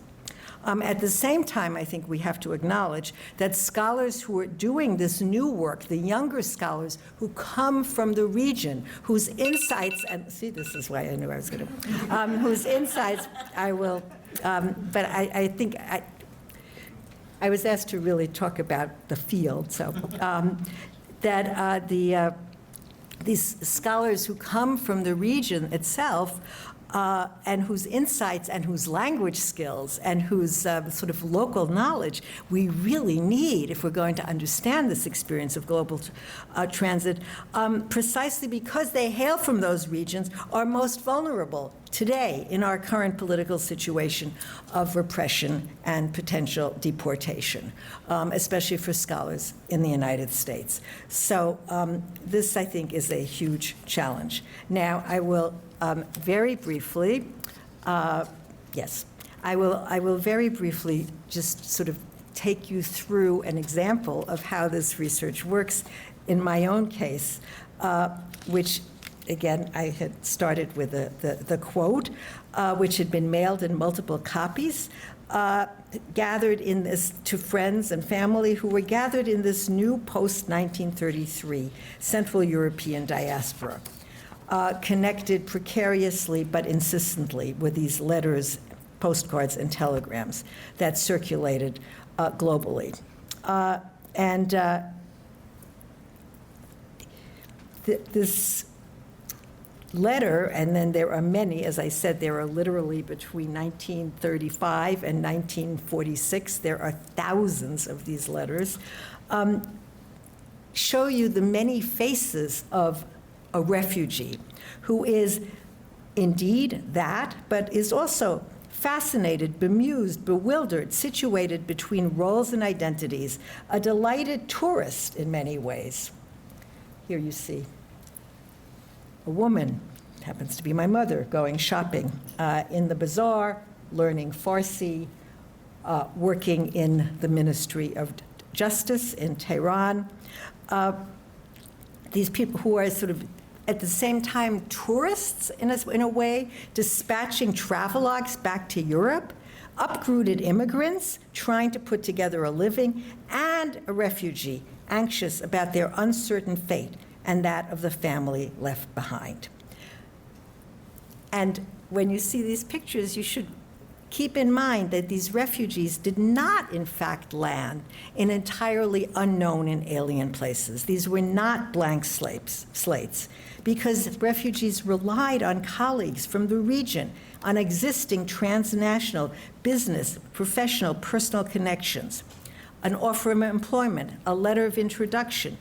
At the same time, I think we have to acknowledge that scholars who are doing this new work, the younger scholars who come from the region, whose insights, and see, this is why I knew I was going to, whose insights I will, but I think I was asked to really talk about the field, so that these scholars who come from the region itself and whose insights and whose language skills and whose sort of local knowledge we really need if we're going to understand this experience of global transit, precisely because they hail from those regions, are most vulnerable today in our current political situation of repression and potential deportation, especially for scholars in the United States. So this, I think, is a huge challenge. Now, I will very briefly, I will very briefly just sort of take you through an example of how this research works in my own case, which, again, I had started with the quote, which had been mailed in multiple copies, gathered in this to friends and family who were gathered in this new post-1933 Central European diaspora. Connected precariously but insistently with these letters, postcards, and telegrams that circulated globally. This letter, and then there are many, as I said, there are literally between 1935 and 1946, there are thousands of these letters, show you the many faces of a refugee who is indeed that, but is also fascinated, bemused, bewildered, situated between roles and identities, a delighted tourist in many ways. Here you see a woman, happens to be my mother, going shopping in the bazaar, learning Farsi, working in the Ministry of justice in Tehran. These people who are sort of at the same time tourists in a way, dispatching travelogues back to Europe, uprooted immigrants trying to put together a living, and a refugee anxious about their uncertain fate and that of the family left behind. And when you see these pictures, you should keep in mind that these refugees did not, in fact, land in entirely unknown and alien places. These were not blank slates, because refugees relied on colleagues from the region, on existing transnational business, professional, personal connections, an offer of employment, a letter of introduction.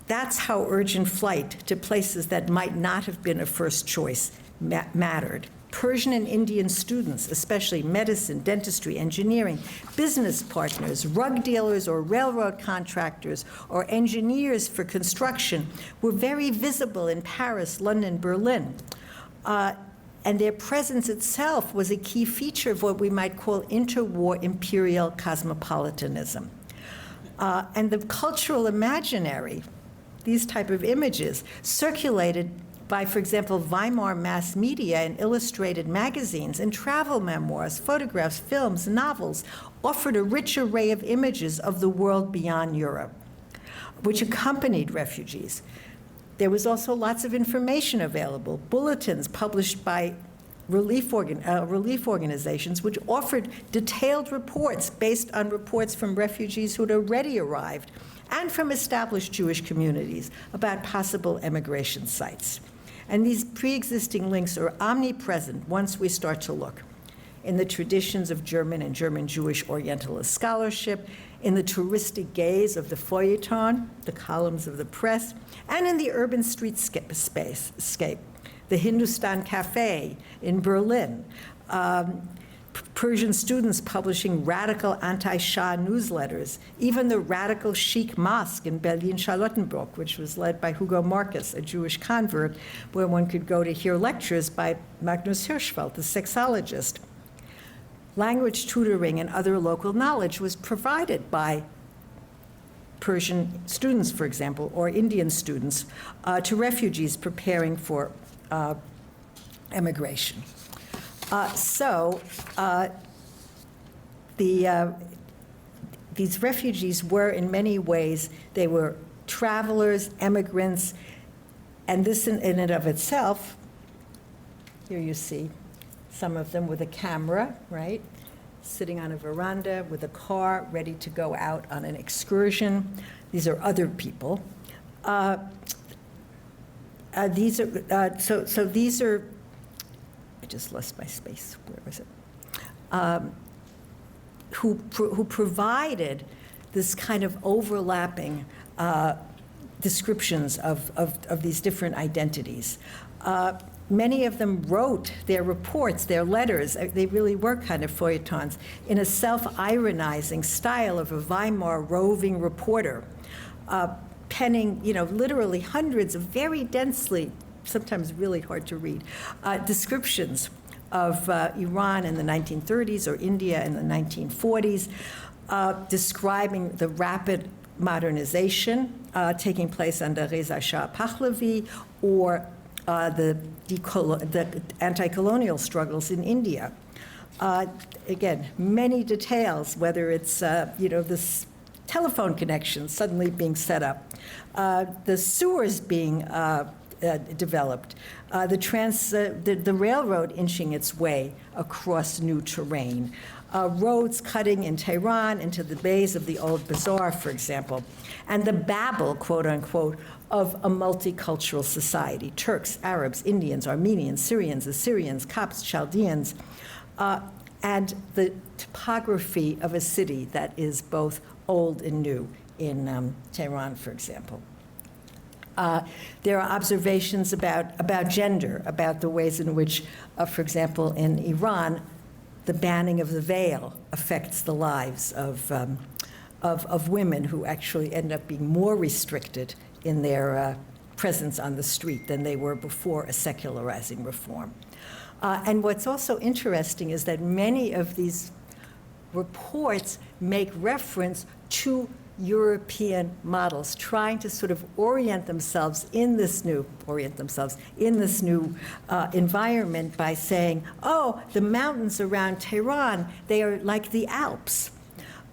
That's how urgent flight to places that might not have been a first choice mattered. Persian and Indian students, especially medicine, dentistry, engineering, business partners, rug dealers or railroad contractors or engineers for construction were very visible in Paris, London, Berlin. And their presence itself was a key feature of what we might call interwar imperial cosmopolitanism. And the cultural imaginary, these type of images, circulated by, for example, Weimar mass media and illustrated magazines and travel memoirs, photographs, films, novels, offered a rich array of images of the world beyond Europe, which accompanied refugees. There was also lots of information available, bulletins published by relief organizations, which offered detailed reports based on reports from refugees who had already arrived and from established Jewish communities about possible emigration sites. And these pre-existing links are omnipresent once we start to look in the traditions of German and German Jewish Orientalist scholarship, in the touristic gaze of the feuilleton, the columns of the press, and in the urban streetscape, the Hindustan Cafe in Berlin, Persian students publishing radical anti-Shah newsletters, even the radical Sheikh Mosque in Berlin-Charlottenburg, which was led by Hugo Marcus, a Jewish convert, where one could go to hear lectures by Magnus Hirschfeld, the sexologist. Language tutoring and other local knowledge was provided by Persian students, for example, or Indian students, to refugees preparing for emigration. These refugees were, in many ways, they were travelers, immigrants, and this in and of itself, here you see some of them with a camera, right, sitting on a veranda with a car, ready to go out on an excursion. These are other people. These are, I just lost my space. Where was it? Who provided this kind of overlapping descriptions of these different identities. Many of them wrote their reports, their letters, they really were kind of feuilletons, in a self-ironizing style of a Weimar roving reporter, penning, literally hundreds of very densely, sometimes really hard to read, descriptions of Iran in the 1930s or India in the 1940s, describing the rapid modernization taking place under Reza Shah Pahlavi, or the anti-colonial struggles in India. Again, many details, whether it's, this telephone connection suddenly being set up, the sewers being developed, the railroad inching its way across new terrain, roads cutting in Tehran into the bays of the old bazaar, for example, and the babble, quote unquote, of a multicultural society, Turks, Arabs, Indians, Armenians, Syrians, Assyrians, Copts, Chaldeans, and the topography of a city that is both old and new in Tehran, for example. There are observations about gender, about the ways in which, for example, in Iran, the banning of the veil affects the lives of women who actually end up being more restricted in their presence on the street than they were before a secularizing reform. And what's also interesting is that many of these reports make reference to European models, trying to sort of orient themselves in this new environment by saying, oh, the mountains around Tehran, they are like the Alps.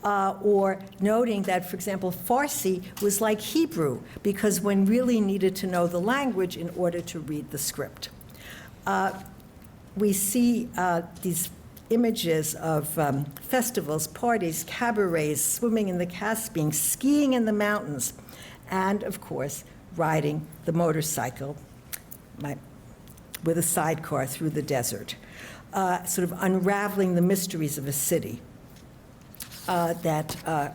Or noting that, for example, Farsi was like Hebrew, because one really needed to know the language in order to read the script. We see these images of festivals, parties, cabarets, swimming in the Caspian, skiing in the mountains, and, of course, riding the motorcycle with a sidecar through the desert, sort of unraveling the mysteries of a city that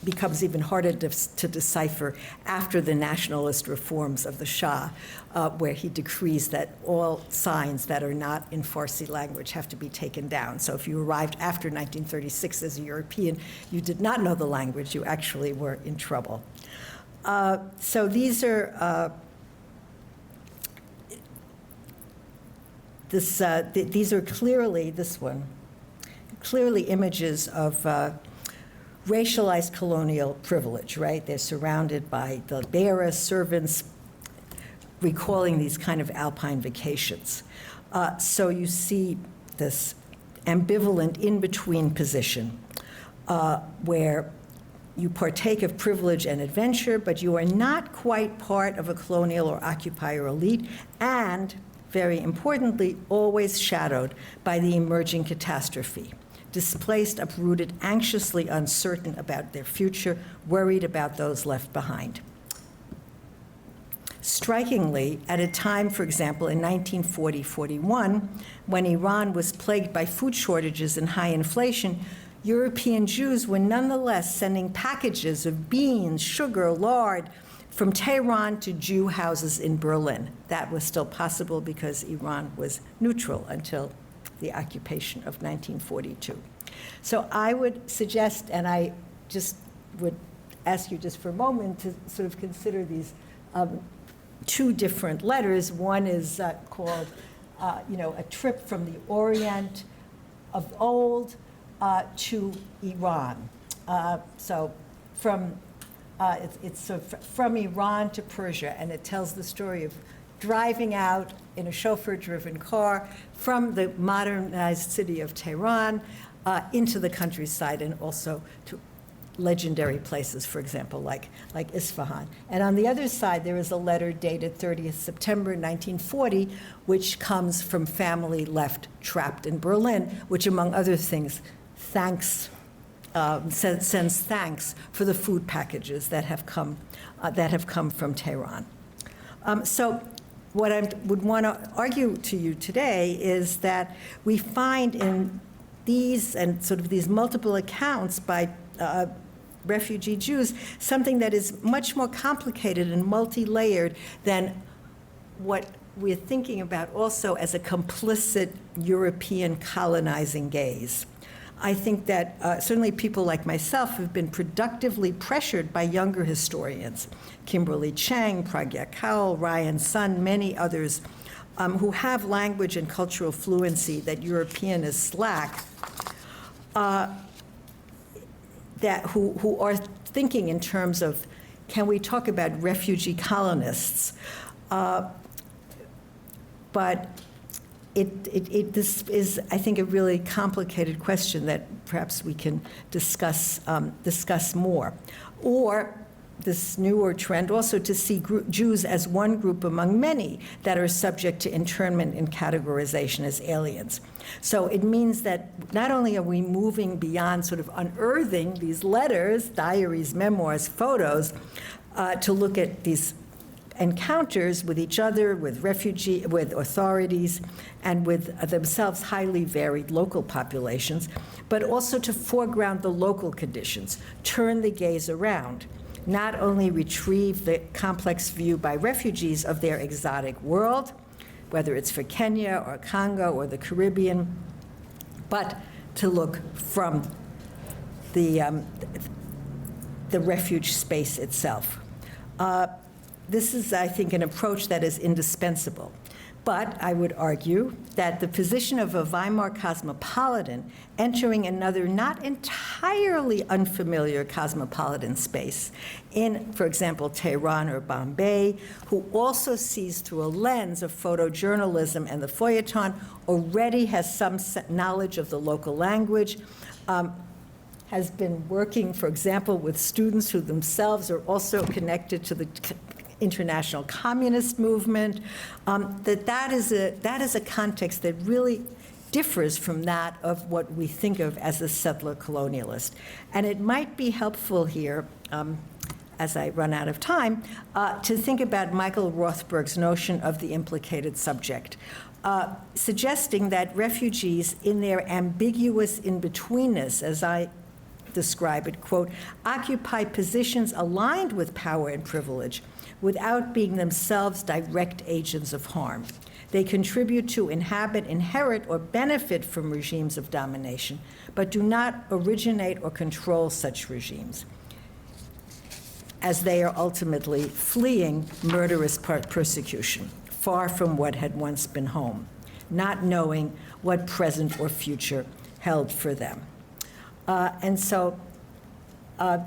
becomes even harder to decipher after the nationalist reforms of the Shah, where he decrees that all signs that are not in Farsi language have to be taken down. So if you arrived after 1936 as a European, you did not know the language, you actually were in trouble. So these are these are clearly, clearly images of racialized colonial privilege, right? They're surrounded by the bearers, servants, recalling these kind of alpine vacations. So you see this ambivalent in-between position where you partake of privilege and adventure, but you are not quite part of a colonial or occupier elite, and, very importantly, always shadowed by the emerging catastrophe. Displaced, uprooted, anxiously uncertain about their future, worried about those left behind. Strikingly, at a time, for example, in 1940-41, when Iran was plagued by food shortages and high inflation, European Jews were nonetheless sending packages of beans, sugar, lard from Tehran to Jew houses in Berlin. That was still possible because Iran was neutral until the occupation of 1942. So I would suggest, and I just would ask you just for a moment to sort of consider these two different letters. One is called, a trip from the Orient of old to Iran. So from from Iran to Persia, and it tells the story of driving out in a chauffeur-driven car from the modernized city of Tehran into the countryside, and also to legendary places, for example, like Isfahan. And on the other side, there is a letter dated 30th September 1940, which comes from family left trapped in Berlin, which, among other things, sends thanks for the food packages that have come from Tehran. So what I would want to argue to you today is that we find in these and sort of these multiple accounts by refugee Jews something that is much more complicated and multi-layered than what we're thinking about also as a complicit European colonizing gaze. I think that certainly people like myself have been productively pressured by younger historians, Kimberly Chang, Pragya Kaul, Ryan Sun, many others, who have language and cultural fluency that Europeanists lack, who are thinking in terms of, can we talk about refugee colonists? But this is, I think, a really complicated question that perhaps we can discuss more. Or this newer trend also to see Jews as one group among many that are subject to internment and categorization as aliens. So it means that not only are we moving beyond sort of unearthing these letters, diaries, memoirs, photos, to look at these encounters with each other, with authorities, and with themselves highly varied local populations, but also to foreground the local conditions, turn the gaze around, not only retrieve the complex view by refugees of their exotic world, whether it's for Kenya or Congo or the Caribbean, but to look from the refuge space itself. This is, I think, an approach that is indispensable But I would argue that the position of a Weimar cosmopolitan entering another not entirely unfamiliar cosmopolitan space in, for example, Teheran or Bombay, who also sees through a lens of photojournalism and the feuilleton, already has some knowledge of the local language, has been working, for example, with students who themselves are also connected to the international communist movement, that is a context that really differs from that of what we think of as a settler colonialist. And it might be helpful here, as I run out of time, to think about Michael Rothberg's notion of the implicated subject, suggesting that refugees in their ambiguous in-betweenness, as I describe it, quote, occupy positions aligned with power and privilege without being themselves direct agents of harm. They contribute to inhabit, inherit, or benefit from regimes of domination, but do not originate or control such regimes, as they are ultimately fleeing murderous persecution, far from what had once been home, not knowing what present or future held for them. And so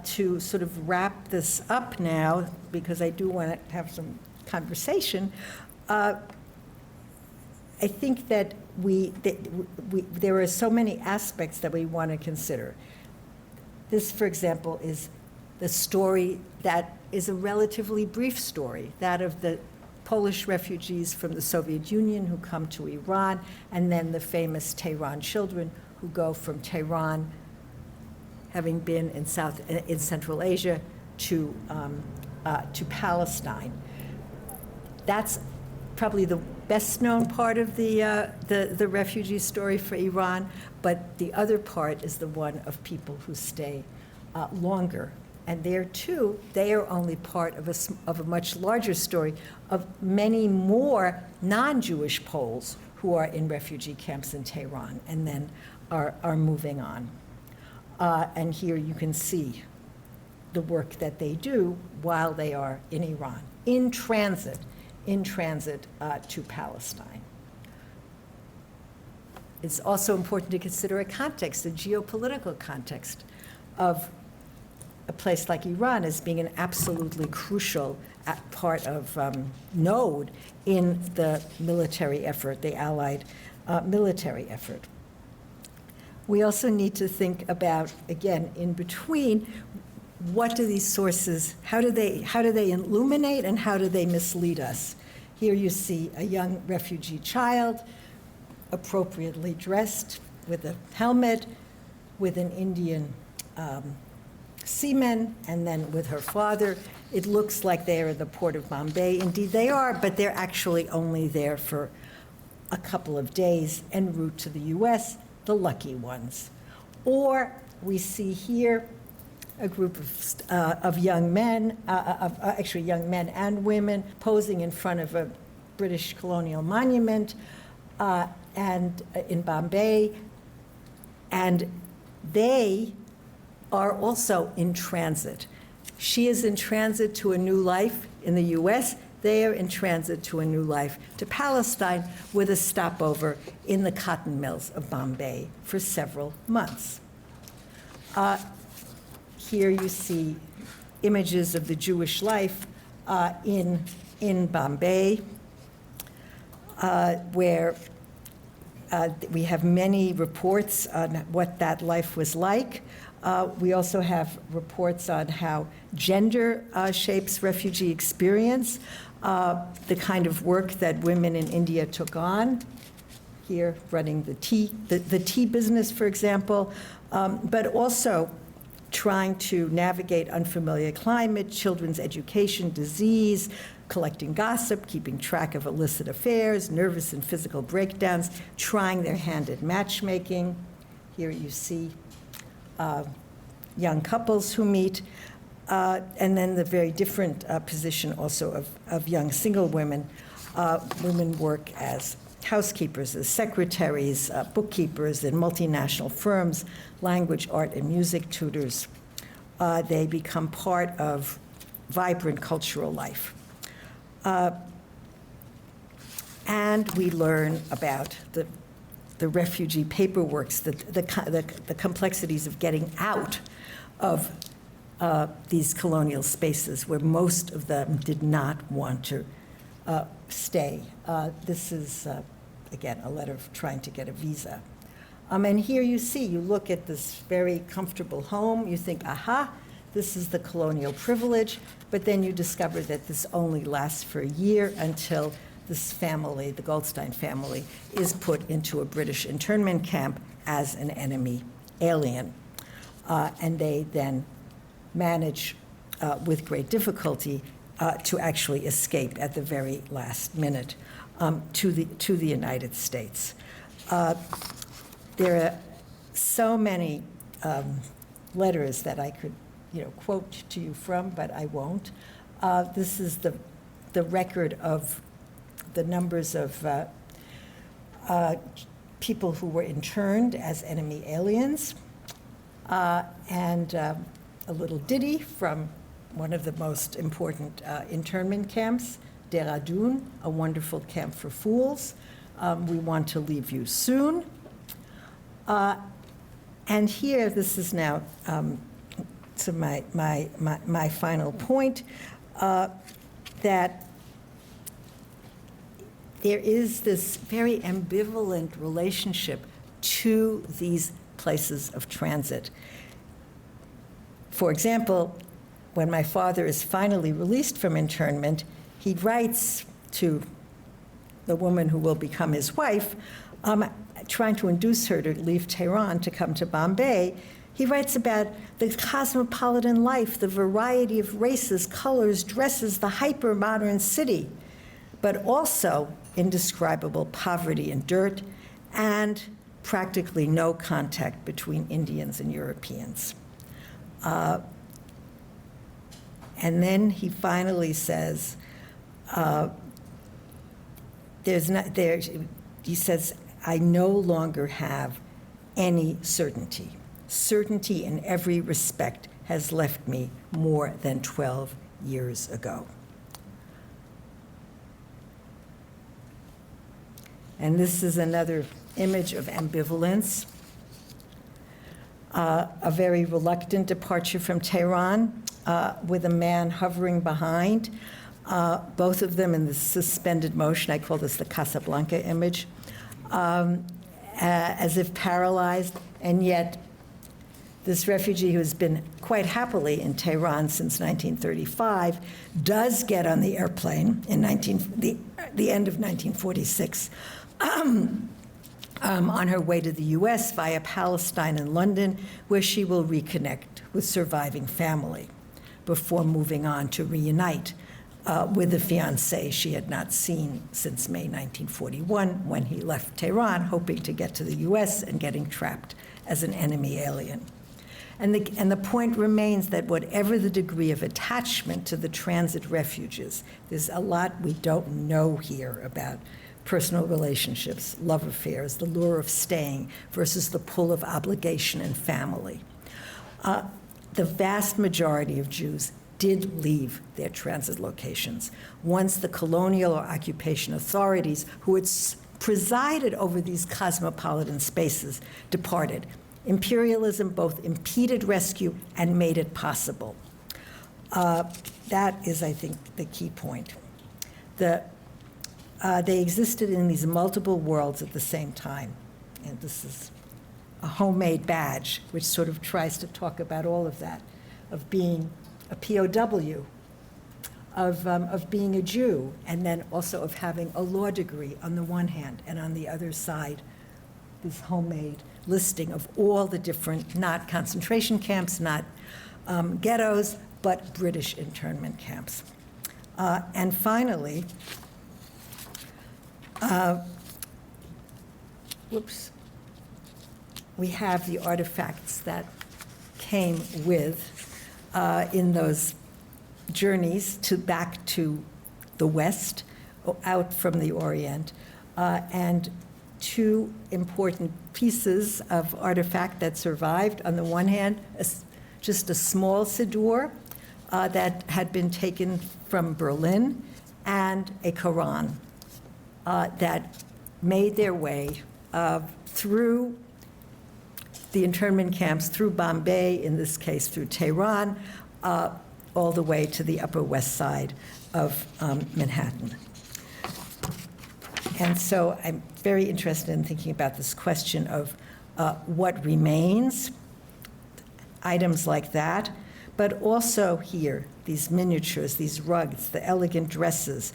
to sort of wrap this up now, because I do want to have some conversation, I think that there are so many aspects that we want to consider. This, for example, is the story that is a relatively brief story, that of the Polish refugees from the Soviet Union who come to Iran, and then the famous Tehran children who go from Tehran, having been in Central Asia, to Palestine. That's probably the best known part of the refugee story for Iran, but the other part is the one of people who stay longer. And there too, they are only part of a much larger story of many more non-Jewish Poles who are in refugee camps in Tehran and then are moving on. And here you can see the work that they do while they are in Iran, in transit to Palestine. It's also important to consider a context, a geopolitical context of a place like Iran as being an absolutely crucial part of node in the military effort, the Allied military effort. We also need to think about, again, in between, what do these sources, how do they illuminate and how do they mislead us? Here you see a young refugee child, appropriately dressed with a helmet, with an Indian seaman, and then with her father. It looks like they are in the port of Bombay. Indeed they are, but they're actually only there for a couple of days en route to the US, the lucky ones. Or we see here a group of young men, actually young men and women, posing in front of a British colonial monument and in Bombay, and they are also in transit. She is in transit to a new life in the US. They are in transit to a new life to Palestine, with a stopover in the cotton mills of Bombay for several months. Here you see images of the Jewish life in Bombay, where we have many reports on what that life was like. We also have reports on how gender shapes refugee experience, the kind of work that women in India took on, here running the tea business, for example, but also trying to navigate unfamiliar climate, children's education, disease, collecting gossip, keeping track of illicit affairs, nervous and physical breakdowns, trying their hand at matchmaking. Here you see young couples who meet, and then the very different position also of young single women. Women work as housekeepers, as secretaries, bookkeepers in multinational firms, language, art, and music tutors. They become part of vibrant cultural life. And we learn about the refugee paperworks, the complexities of getting out of these colonial spaces where most of them did not want to stay. This is, again, a letter of trying to get a visa. And here you see, you look at this very comfortable home, you think, aha, this is the colonial privilege, but then you discover that this only lasts for a year until this family, the Goldstein family, is put into a British internment camp as an enemy alien. And they then manage, with great difficulty, to actually escape at the very last minute to the United States. There are so many letters that I could, quote to you from, but I won't. This is the record of the numbers of people who were interned as enemy aliens, and a little ditty from one of the most important internment camps, Dehradun, a wonderful camp for fools. We want to leave you soon. And here, this is now to my final point, that there is this very ambivalent relationship to these places of transit. For example, when my father is finally released from internment, he writes to the woman who will become his wife, trying to induce her to leave Tehran to come to Bombay. He writes about the cosmopolitan life, the variety of races, colors, dresses, the hyper-modern city, but also indescribable poverty and dirt, and practically no contact between Indians and Europeans. And then he finally says, he says, I no longer have any certainty. Certainty in every respect has left me more than 12 years ago. And this is another image of ambivalence. A very reluctant departure from Tehran with a man hovering behind, both of them in the suspended motion. I call this the Casablanca image, as if paralyzed, and yet this refugee who has been quite happily in Tehran since 1935 does get on the airplane in the end of 1946 on her way to the US via Palestine and London, where she will reconnect with surviving family before moving on to reunite with the fiancé she had not seen since May 1941, when he left Tehran, hoping to get to the US and getting trapped as an enemy alien. And the point remains that whatever the degree of attachment to the transit refuges, there's a lot we don't know here about personal relationships, love affairs, the lure of staying versus the pull of obligation and family. The vast majority of Jews did leave their transit locations once the colonial or occupation authorities who had presided over these cosmopolitan spaces departed. Imperialism both impeded rescue and made it possible. That is, I think, the key point. They existed in these multiple worlds at the same time. And this is a homemade badge, which sort of tries to talk about all of that, of being a POW, of being a Jew, and then also of having a law degree on the one hand, and on the other side, this homemade listing of all the different, not concentration camps, not ghettos, but British internment camps. And finally, we have the artifacts that came with in those journeys back to the West, out from the Orient, and two important pieces of artifact that survived. On the one hand, just a small siddur that had been taken from Berlin, and a Quran that made their way through the internment camps, through Bombay, in this case through Tehran, all the way to the Upper West Side of Manhattan. And so I'm very interested in thinking about this question of what remains, items like that, but also here, these miniatures, these rugs, the elegant dresses,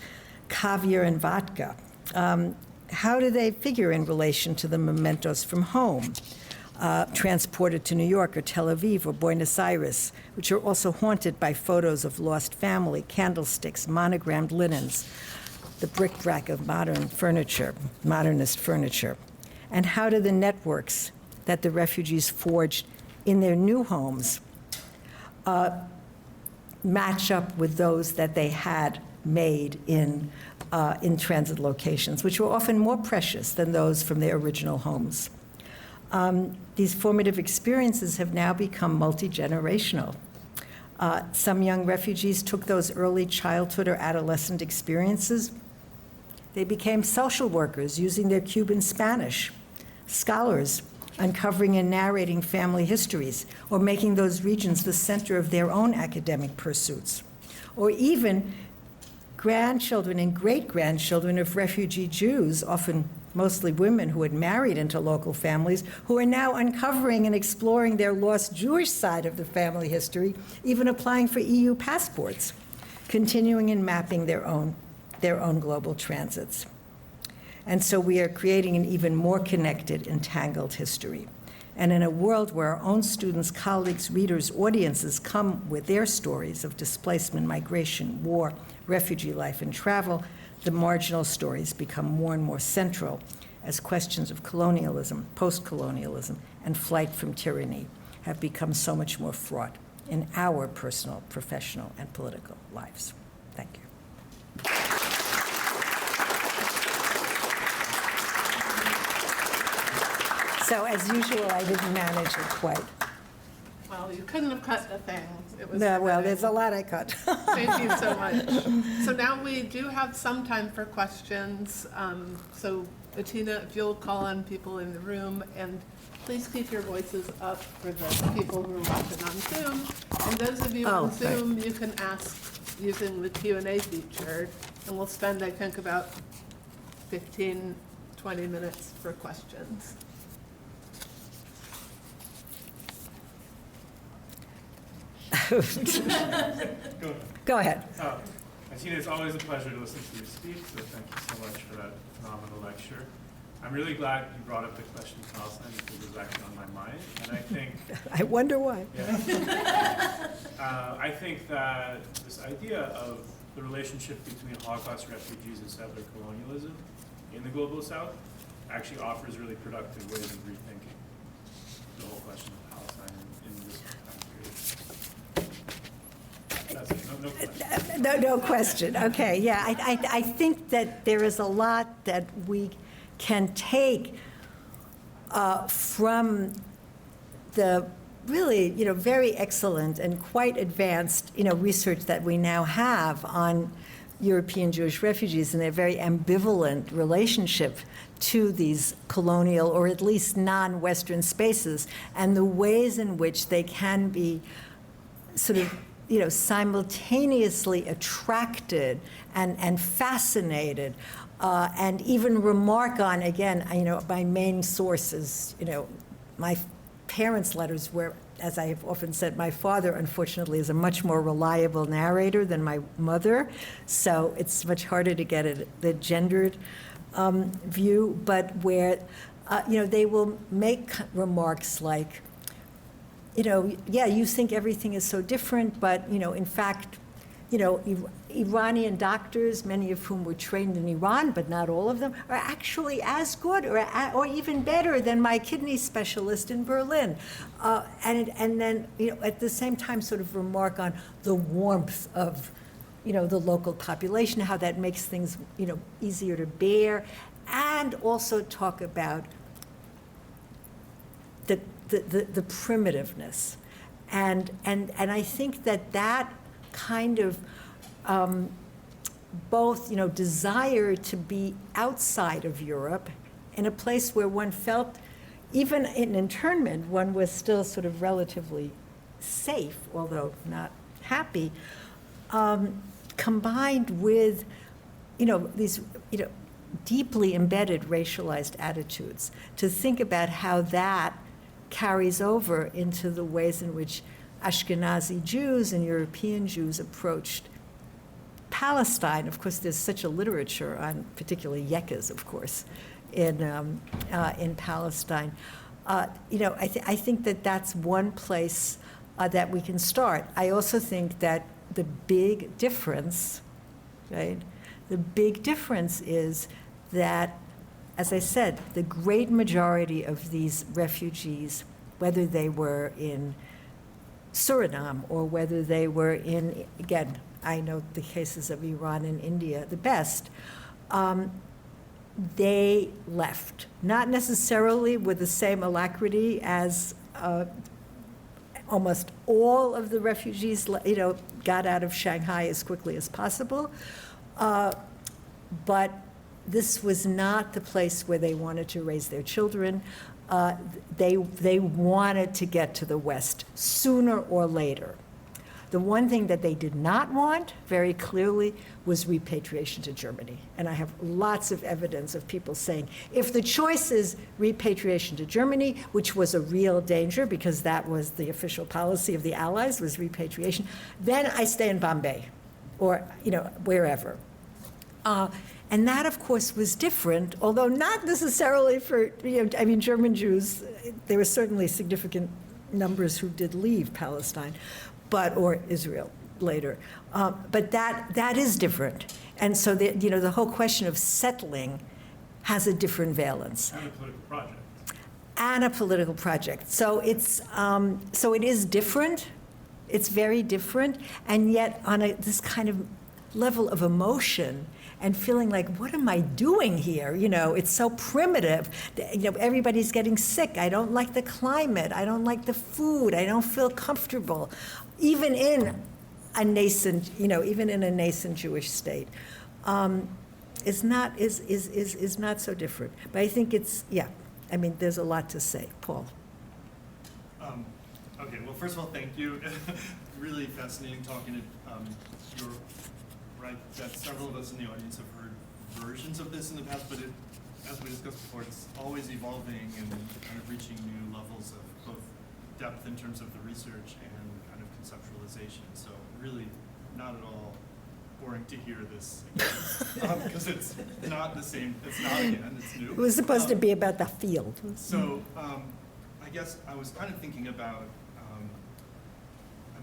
caviar and vodka. How do they figure in relation to the mementos from home, transported to New York or Tel Aviv or Buenos Aires, which are also haunted by photos of lost family, candlesticks, monogrammed linens, the bric-a-brac of modern furniture, modernist furniture? And how do the networks that the refugees forged in their new homes match up with those that they had made in transit locations, which were often more precious than those from their original homes? These formative experiences have now become multi-generational. Some young refugees took those early childhood or adolescent experiences. They became social workers using their Cuban Spanish, scholars uncovering and narrating family histories, or making those regions the center of their own academic pursuits, or even grandchildren and great-grandchildren of refugee Jews, often mostly women who had married into local families, who are now uncovering and exploring their lost Jewish side of the family history, even applying for EU passports, continuing and mapping their own global transits. And so we are creating an even more connected, entangled history. And in a world where our own students, colleagues, readers, audiences come with their stories of displacement, migration, war, refugee life, and travel, the marginal stories become more and more central as questions of colonialism, post-colonialism, and flight from tyranny have become so much more fraught in our personal, professional, and political lives. Thank you. So as usual, I didn't manage it quite. Well, you couldn't have cut the thing. It was No, well, riveting. there's a lot I cut. Thank you so much. So now we do have some time for questions. So Atina, if you'll call on people in the room, and please keep your voices up for the people who are watching on Zoom. And those of you on right. Zoom, you can ask using the Q&A feature, and we'll spend, I think, about 15, 20 minutes for questions. Go ahead. Atina, it's always a pleasure to listen to you speak, so thank you so much for that phenomenal lecture. I'm really glad you brought up the question of Palestine because it was actually on my mind, and I think... I wonder why. I think that this idea of the relationship between Holocaust refugees and settler colonialism in the global South actually offers really productive ways of rethinking the whole question of Palestine in this time period. That's it. No question. No question. Okay, yeah, I think that there is a lot that we can take from the really, very excellent and quite advanced, research that we now have on European Jewish refugees and their very ambivalent relationship to these colonial or at least non-Western spaces, and the ways in which they can be sort of simultaneously attracted and fascinated, and even remark on, again, my main sources, my parents' letters, where, as I have often said, my father, unfortunately, is a much more reliable narrator than my mother, so it's much harder to get the gendered view, but where, they will make remarks like, yeah, you think everything is so different, but, in fact, Iranian doctors, many of whom were trained in Iran, but not all of them, are actually as good or even better than my kidney specialist in Berlin. And then, at the same time, sort of remark on the warmth of, the local population, how that makes things, easier to bear, and also talk about the primitiveness. And I think that kind of both, desire to be outside of Europe in a place where one felt, even in internment, one was still sort of relatively safe, although not happy, combined with, these, deeply embedded racialized attitudes, to think about how that carries over into the ways in which Ashkenazi Jews and European Jews approached Palestine. Of course, there's such a literature on, particularly Yekas, of course, in Palestine. I think that that's one place that we can start. I also think that the big difference, right? The big difference is that, as I said, the great majority of these refugees, whether they were in Suriname or whether they were in, again, I know the cases of Iran and India the best, they left, not necessarily with the same alacrity as almost all of the refugees, got out of Shanghai as quickly as possible. But this was not the place where they wanted to raise their children. They wanted to get to the West sooner or later. The one thing that they did not want, very clearly, was repatriation to Germany. And I have lots of evidence of people saying, if the choice is repatriation to Germany, which was a real danger because that was the official policy of the Allies, was repatriation, then I stay in Bombay or, wherever. And that, of course, was different, although not necessarily for, German Jews. There were certainly significant numbers who did leave Palestine, or Israel later. But that is different. And so, the whole question of settling has a different valence. And a political project. And a political project. So it is different. It's very different. And yet on this kind of level of emotion and feeling like, what am I doing here? It's so primitive. Everybody's getting sick. I don't like the climate. I don't like the food. I don't feel comfortable. Even in a nascent, Jewish state, is not so different. But I think there's a lot to say. Paul. Okay, well, first of all, thank you. Really fascinating talking to you're right that several of us in the audience have heard versions of this in the past, but as we discussed before, it's always evolving and kind of reaching new levels of both depth in terms of the research and kind of conceptualization. So really not at all boring to hear this again, because it's not the same, it's not again, it's new. It was supposed to be about the field. So I guess I was kind of thinking about,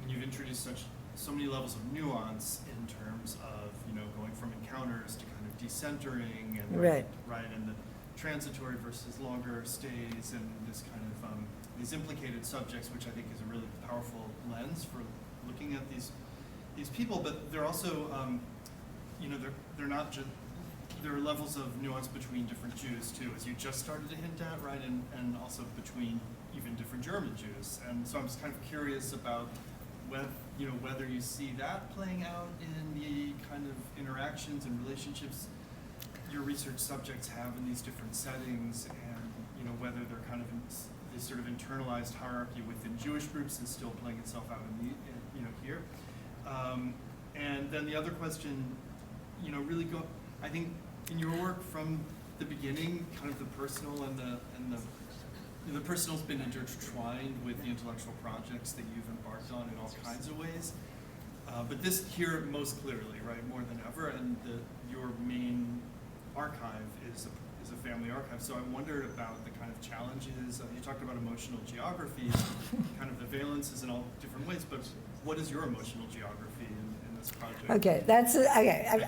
you've introduced so many levels of nuance in terms of, going from encounters to kind of decentering and right, and the transitory versus longer stays and this kind of these implicated subjects, which I think is a really powerful lens for looking at these people. But they're also, they're not just. There are levels of nuance between different Jews too, as you just started to hint at, right, and also between even different German Jews. And so I'm just kind of curious about whether you see that playing out in the kind of interactions and relationships your research subjects have in these different settings, and whether they're kind of this sort of internalized hierarchy within Jewish groups is still playing itself out in here. And then the other question, really I think in your work from the beginning, kind of the personal and the personal's been intertwined with the intellectual projects that you've embarked on in all kinds of ways. But this here most clearly, right, more than ever, and your main archive is a family archive. So I wondered about the kind of challenges. You talked about emotional geography, kind of the valences in all different ways, but what is your emotional geography in this project? Okay,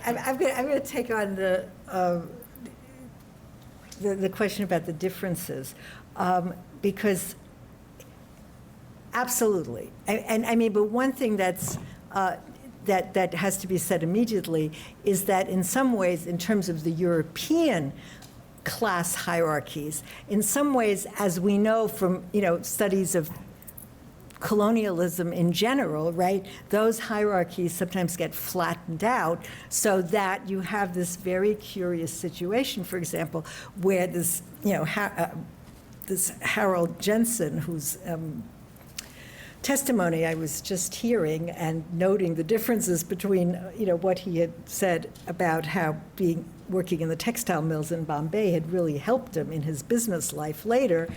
I'm going to take on the question about the differences, because absolutely, but one thing that's that has to be said immediately is that in some ways, in terms of the European class hierarchies, in some ways, as we know from studies of colonialism in general, right? Those hierarchies sometimes get flattened out so that you have this very curious situation, for example, where this, this Harold Jensen, whose testimony I was just hearing and noting the differences between, what he had said about how working in the textile mills in Bombay had really helped him in his business life later.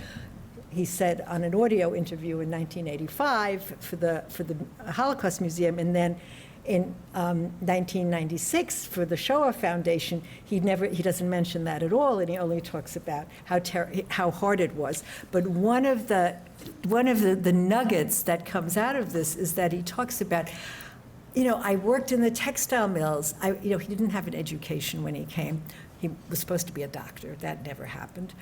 He said on an audio interview in 1985 for the Holocaust Museum, and then in 1996 for the Shoah Foundation, he doesn't mention that at all, and he only talks about how hard it was. But one of the nuggets that comes out of this is that he talks about, I worked in the textile mills. He didn't have an education when he came. He was supposed to be a doctor. That never happened.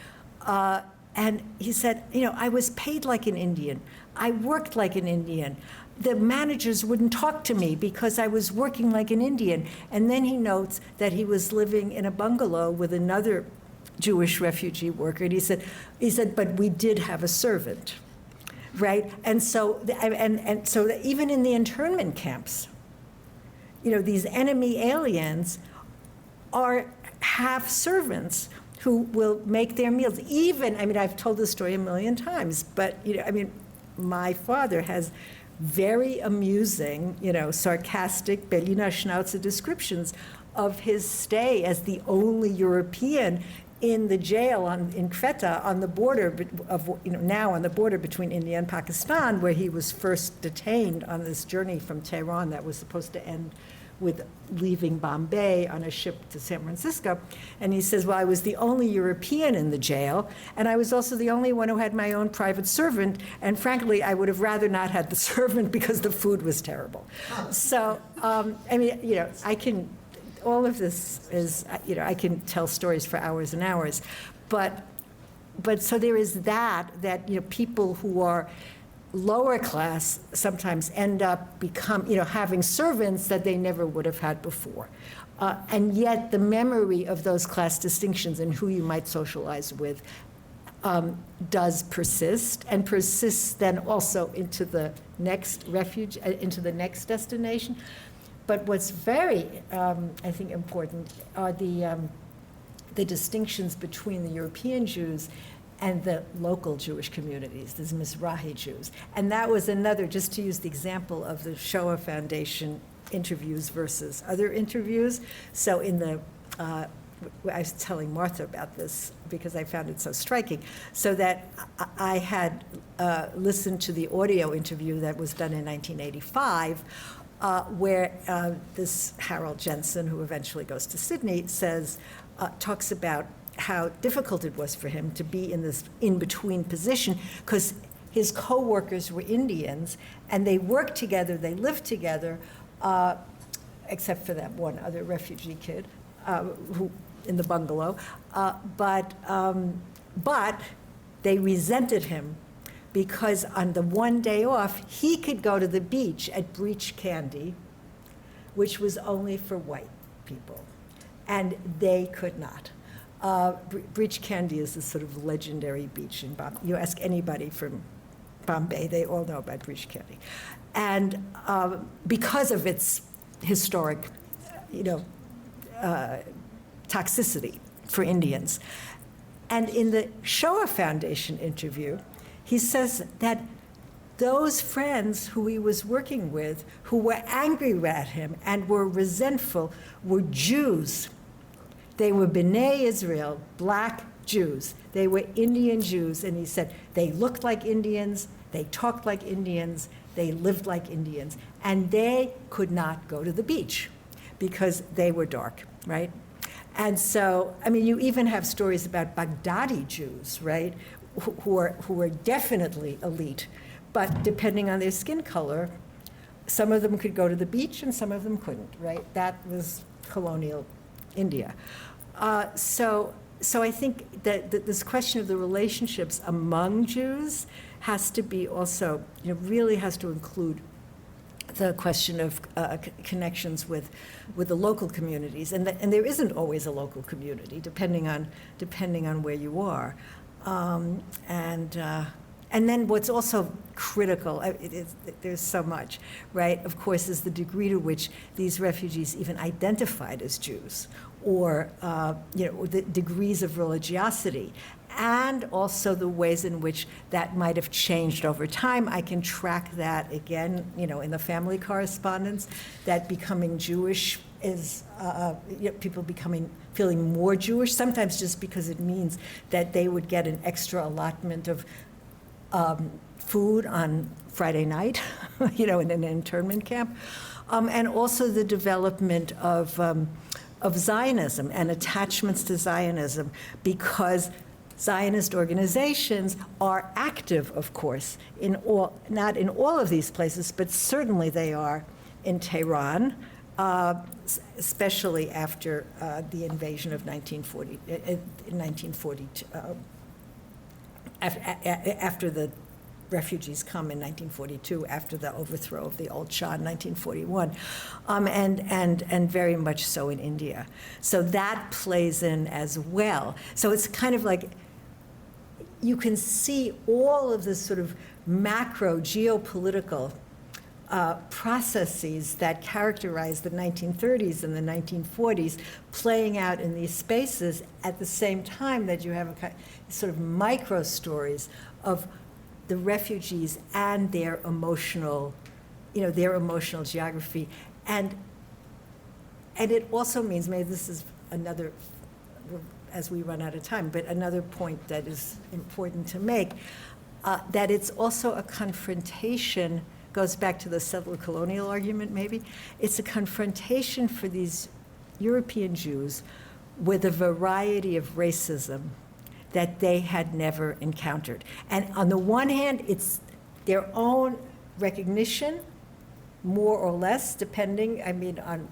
And he said, I was paid like an Indian. I worked like an Indian. The managers wouldn't talk to me because I was working like an Indian. And then he notes that he was living in a bungalow with another Jewish refugee worker. And he said, but we did have a servant, right? And so, and so even in the internment camps, these enemy aliens have servants who will make their meals. I've told this story a million times, but, my father has very amusing, sarcastic Berliner Schnauze descriptions of his stay as the only European in the jail in Quetta on the border now on the border between India and Pakistan, where he was first detained on this journey from Tehran that was supposed to end with leaving Bombay on a ship to San Francisco. And he says, well, I was the only European in the jail, and I was also the only one who had my own private servant, and frankly, I would have rather not had the servant because the food was terrible. So, I can, all of this is, I can tell stories for hours and hours, but so there is that people who are lower class sometimes end up having servants that they never would have had before. And yet the memory of those class distinctions and who you might socialize with does persist, and persists then also into the next refuge, into the next destination. But what's very, I think, important are the distinctions between the European Jews and the local Jewish communities, the Mizrahi Jews. And that was another, just to use the example of the Shoah Foundation interviews versus other interviews. So I was telling Martha about this because I found it so striking, so that I had listened to the audio interview that was done in 1985, where this Harold Jensen, who eventually goes to Sydney, talks about how difficult it was for him to be in this in-between position, because his co-workers were Indians, and they worked together, they lived together, except for that one other refugee kid who in the bungalow, but they resented him because on the one day off, he could go to the beach at Breach Candy, which was only for white people, and they could not. Breach Candy is this sort of legendary beach in Bombay. You ask anybody from Bombay, they all know about Breach Candy. And because of its historic, toxicity for Indians. And in the Shoah Foundation interview, he says that those friends who he was working with, who were angry at him and were resentful, were Jews. They were B'nai Israel, black Jews. They were Indian Jews, and he said they looked like Indians, they talked like Indians, they lived like Indians, and they could not go to the beach because they were dark, right? And so, you even have stories about Baghdadi Jews, right, who are definitely elite, but depending on their skin color, some of them could go to the beach and some of them couldn't, right? That was colonial India. So I think that this question of the relationships among Jews has to be also, really has to include the question of connections with the local communities, and there isn't always a local community, depending on where you are, and And then what's also critical, there's so much, right, of course, is the degree to which these refugees even identified as Jews, or the degrees of religiosity, and also the ways in which that might have changed over time. I can track that again, in the family correspondence, that becoming Jewish is people feeling more Jewish, sometimes just because it means that they would get an extra allotment of food on Friday night, in an internment camp, and also the development of Zionism and attachments to Zionism, because Zionist organizations are active, of course, not in all of these places, but certainly they are in Tehran, especially after the invasion of 1942, after the refugees come in 1942, after the overthrow of the old Shah in 1941, and very much so in India. So that plays in as well. So it's kind of like you can see all of the sort of macro geopolitical processes that characterize the 1930s and the 1940s playing out in these spaces at the same time that you have a sort of micro stories of the refugees and their emotional geography. And it also means, maybe this is another, as we run out of time, but another point that is important to make, that it's also a confrontation, goes back to the settler colonial argument maybe, it's a confrontation for these European Jews with a variety of racism that they had never encountered. And on the one hand, it's their own recognition, more or less, depending, on,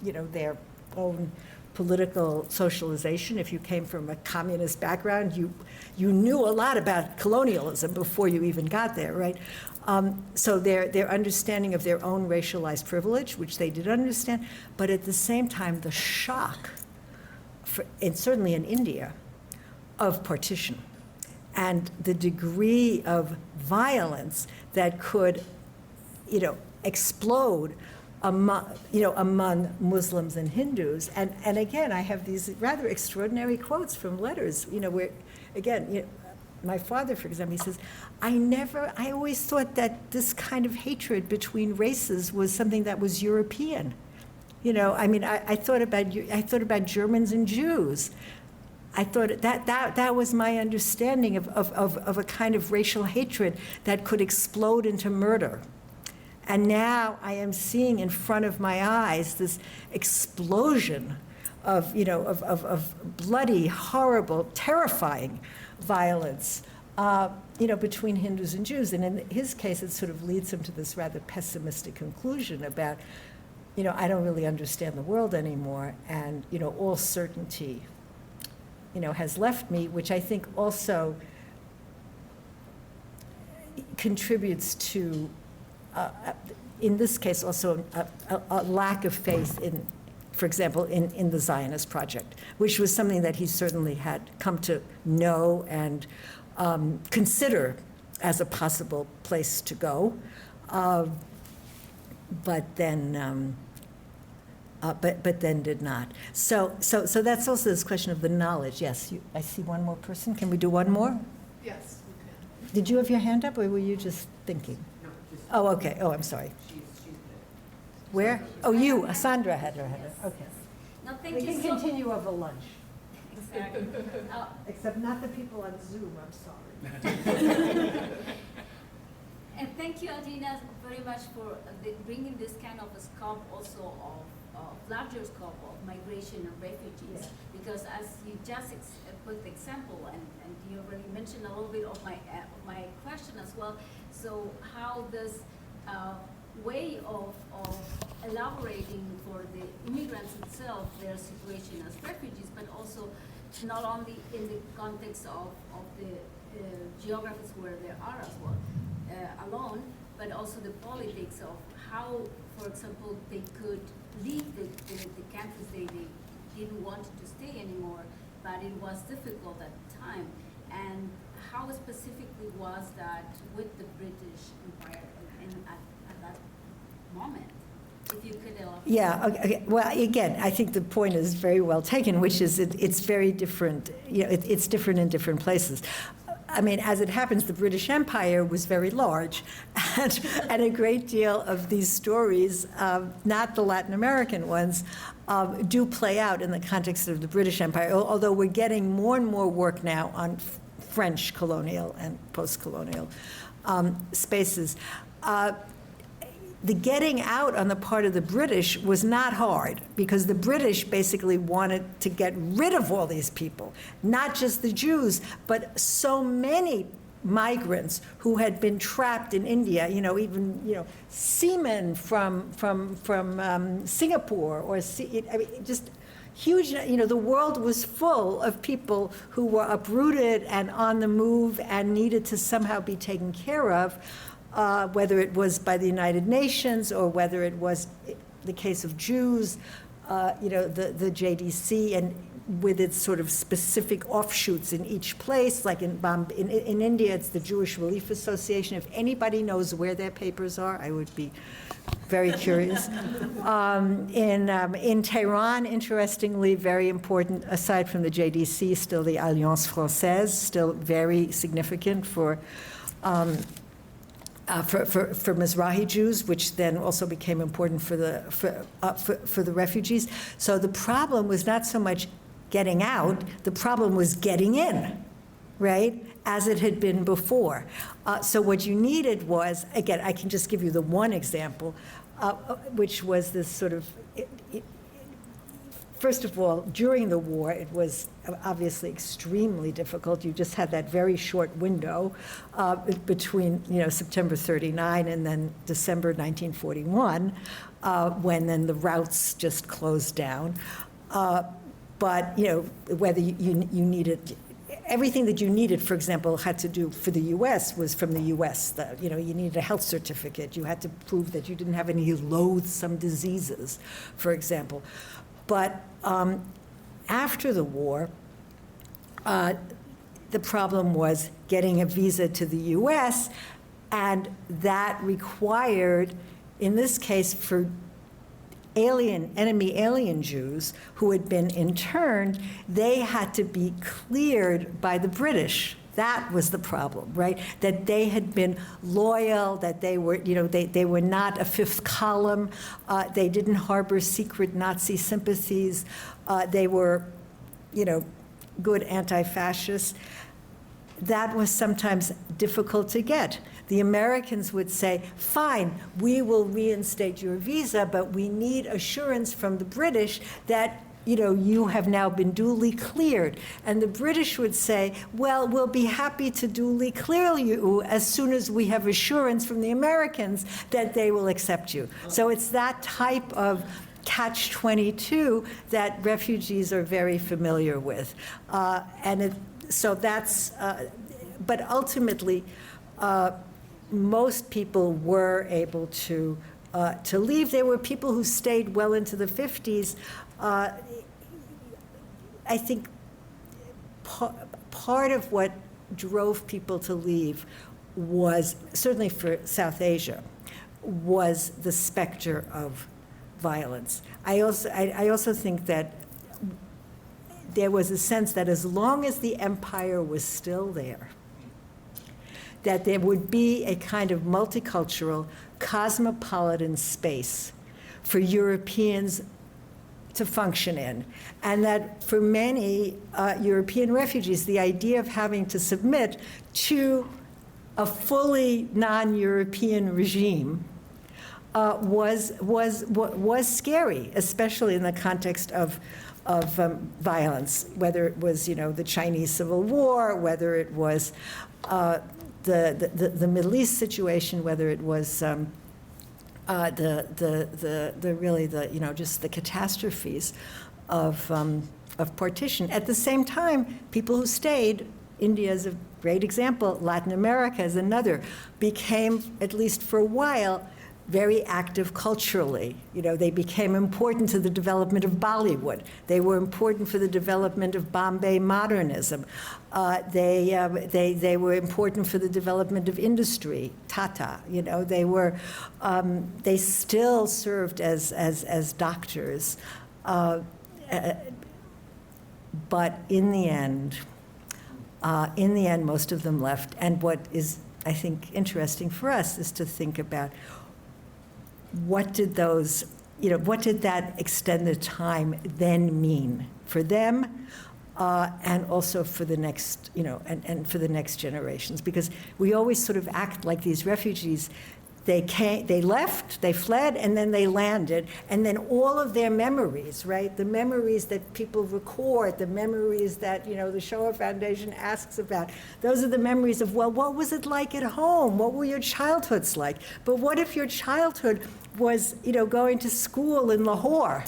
their own political socialization. If you came from a communist background, you knew a lot about colonialism before you even got there, right? So their understanding of their own racialized privilege, which they did understand, but at the same time, the shock, and certainly in India, of partition, and the degree of violence that could, explode among Muslims and Hindus. And again, I have these rather extraordinary quotes from letters, where, again, my father, for example, he says, I always thought that this kind of hatred between races was something that was European. I thought about Germans and Jews. I thought that was my understanding of a kind of racial hatred that could explode into murder. And now I am seeing in front of my eyes this explosion of bloody, horrible, terrifying violence, between Hindus and Jews. And in his case, it sort of leads him to this rather pessimistic conclusion about, I don't really understand the world anymore, and, all certainty, has left me, which I think also contributes to, in this case, also a lack of faith in, for example, in the Zionist project, which was something that he certainly had come to know and consider as a possible place to go, but then did not. So that's also this question of the knowledge. Yes, I see one more person. Can we do one more? Yes, we can. Did you have your hand up, or were you just thinking? No, just. Oh, okay. Oh, I'm sorry. She's good. Where? Oh, you. Sandra had her hand up. Okay. No, thank We you can so much. continue over lunch. Exactly. Except not the people on Zoom, I'm sorry. And thank you, Atina, very much for bringing this kind of a scope also of larger scope of migration and refugees. Yeah. Because as you just put the example, and you already mentioned a little bit of my question as well. So how this way of elaborating for the immigrants itself, their situation as refugees, but also not only in the context of the geographies where they are as well, alone, but also the politics of how, for example, they could leave the countries they didn't want to stay anymore, but it was difficult at the time, and how specifically was that with the British Empire at that moment? If you could elaborate. Yeah, okay. Well, again, I think the point is very well taken, which is it's very different, it's different in different places. I mean, as it happens, the British Empire was very large, and a great deal of these stories, not the Latin American ones, do play out in the context of the British Empire, although we're getting more and more work now on French colonial and post-colonial spaces. The getting out on the part of the British was not hard, because the British basically wanted to get rid of all these people, not just the Jews, but so many migrants who had been trapped in India, even seamen from Singapore, or I mean, just huge, the world was full of people who were uprooted and on the move and needed to somehow be taken care of. Whether it was by the United Nations or whether it was the case of Jews, the JDC, and with its sort of specific offshoots in each place, like in India, it's the Jewish Relief Association. If anybody knows where their papers are, I would be very curious. In Tehran, interestingly, very important, aside from the JDC, still the Alliance Française, still very significant for Mizrahi Jews, which then also became important for the refugees. So the problem was not so much getting out, the problem was getting in, right, as it had been before. So what you needed was, again, I can just give you the one example, which was this sort of, first of all, during the war, it was obviously extremely difficult. You just had that very short window between, September 39 and then December 1941, when then the routes just closed down. But, whether you needed, everything that you needed, for example, had to do for the U.S. was from the U.S. You needed a health certificate. You had to prove that you didn't have any loathsome diseases, for example. But after the war, the problem was getting a visa to the U.S., and that required, in this case, for enemy alien Jews who had been interned, they had to be cleared by the British. That was the problem, right? That they had been loyal, that they were, they were not a fifth column, they didn't harbor secret Nazi sympathies, they were, good anti-fascists. That was sometimes difficult to get. The Americans would say, fine, we will reinstate your visa, but we need assurance from the British that you have now been duly cleared. And the British would say, well, we'll be happy to duly clear you as soon as we have assurance from the Americans that they will accept you. So it's that type of catch-22 that refugees are very familiar with. So that's, but ultimately, most people were able to leave. There were people who stayed well into the 50s. I think part of what drove people to leave was, certainly for South Asia, was the specter of violence. I also think that there was a sense that as long as the empire was still there, that there would be a kind of multicultural, cosmopolitan space for Europeans to function in. And that for many European refugees, the idea of having to submit to a fully non-European regime was scary, especially in the context of violence, whether it was, the Chinese Civil War, whether it was the Middle East situation, whether it was just the catastrophes of partition. At the same time, people who stayed, India is a great example, Latin America is another, became, at least for a while, very active culturally. You know, they became important to the development of Bollywood. They were important for the development of Bombay modernism. They were important for the development of industry, Tata. You know, they still served as doctors. But in the end, most of them left. And what is, I think, interesting for us is to think about what did that extended time then mean for them, and also for the next, and for the next generations? Because we always sort of act like these refugees. They left, they fled, and then they landed, and then all of their memories, right? The memories that people record, the memories that, the Shoah Foundation asks about, those are the memories of, well, what was it like at home? What were your childhoods like? But what if your childhood was, going to school in Lahore?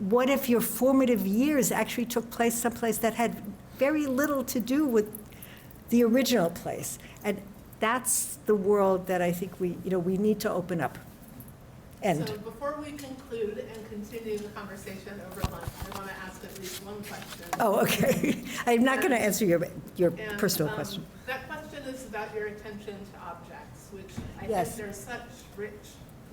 What if your formative years actually took place someplace that had very little to do with the original place? And that's the world that I think we need to open up. End. So before we conclude and continue the conversation over lunch, I want to ask at least one question. Oh, okay. I'm not going to answer your personal question. That question is about your attention to objects, which I Yes. think there's such rich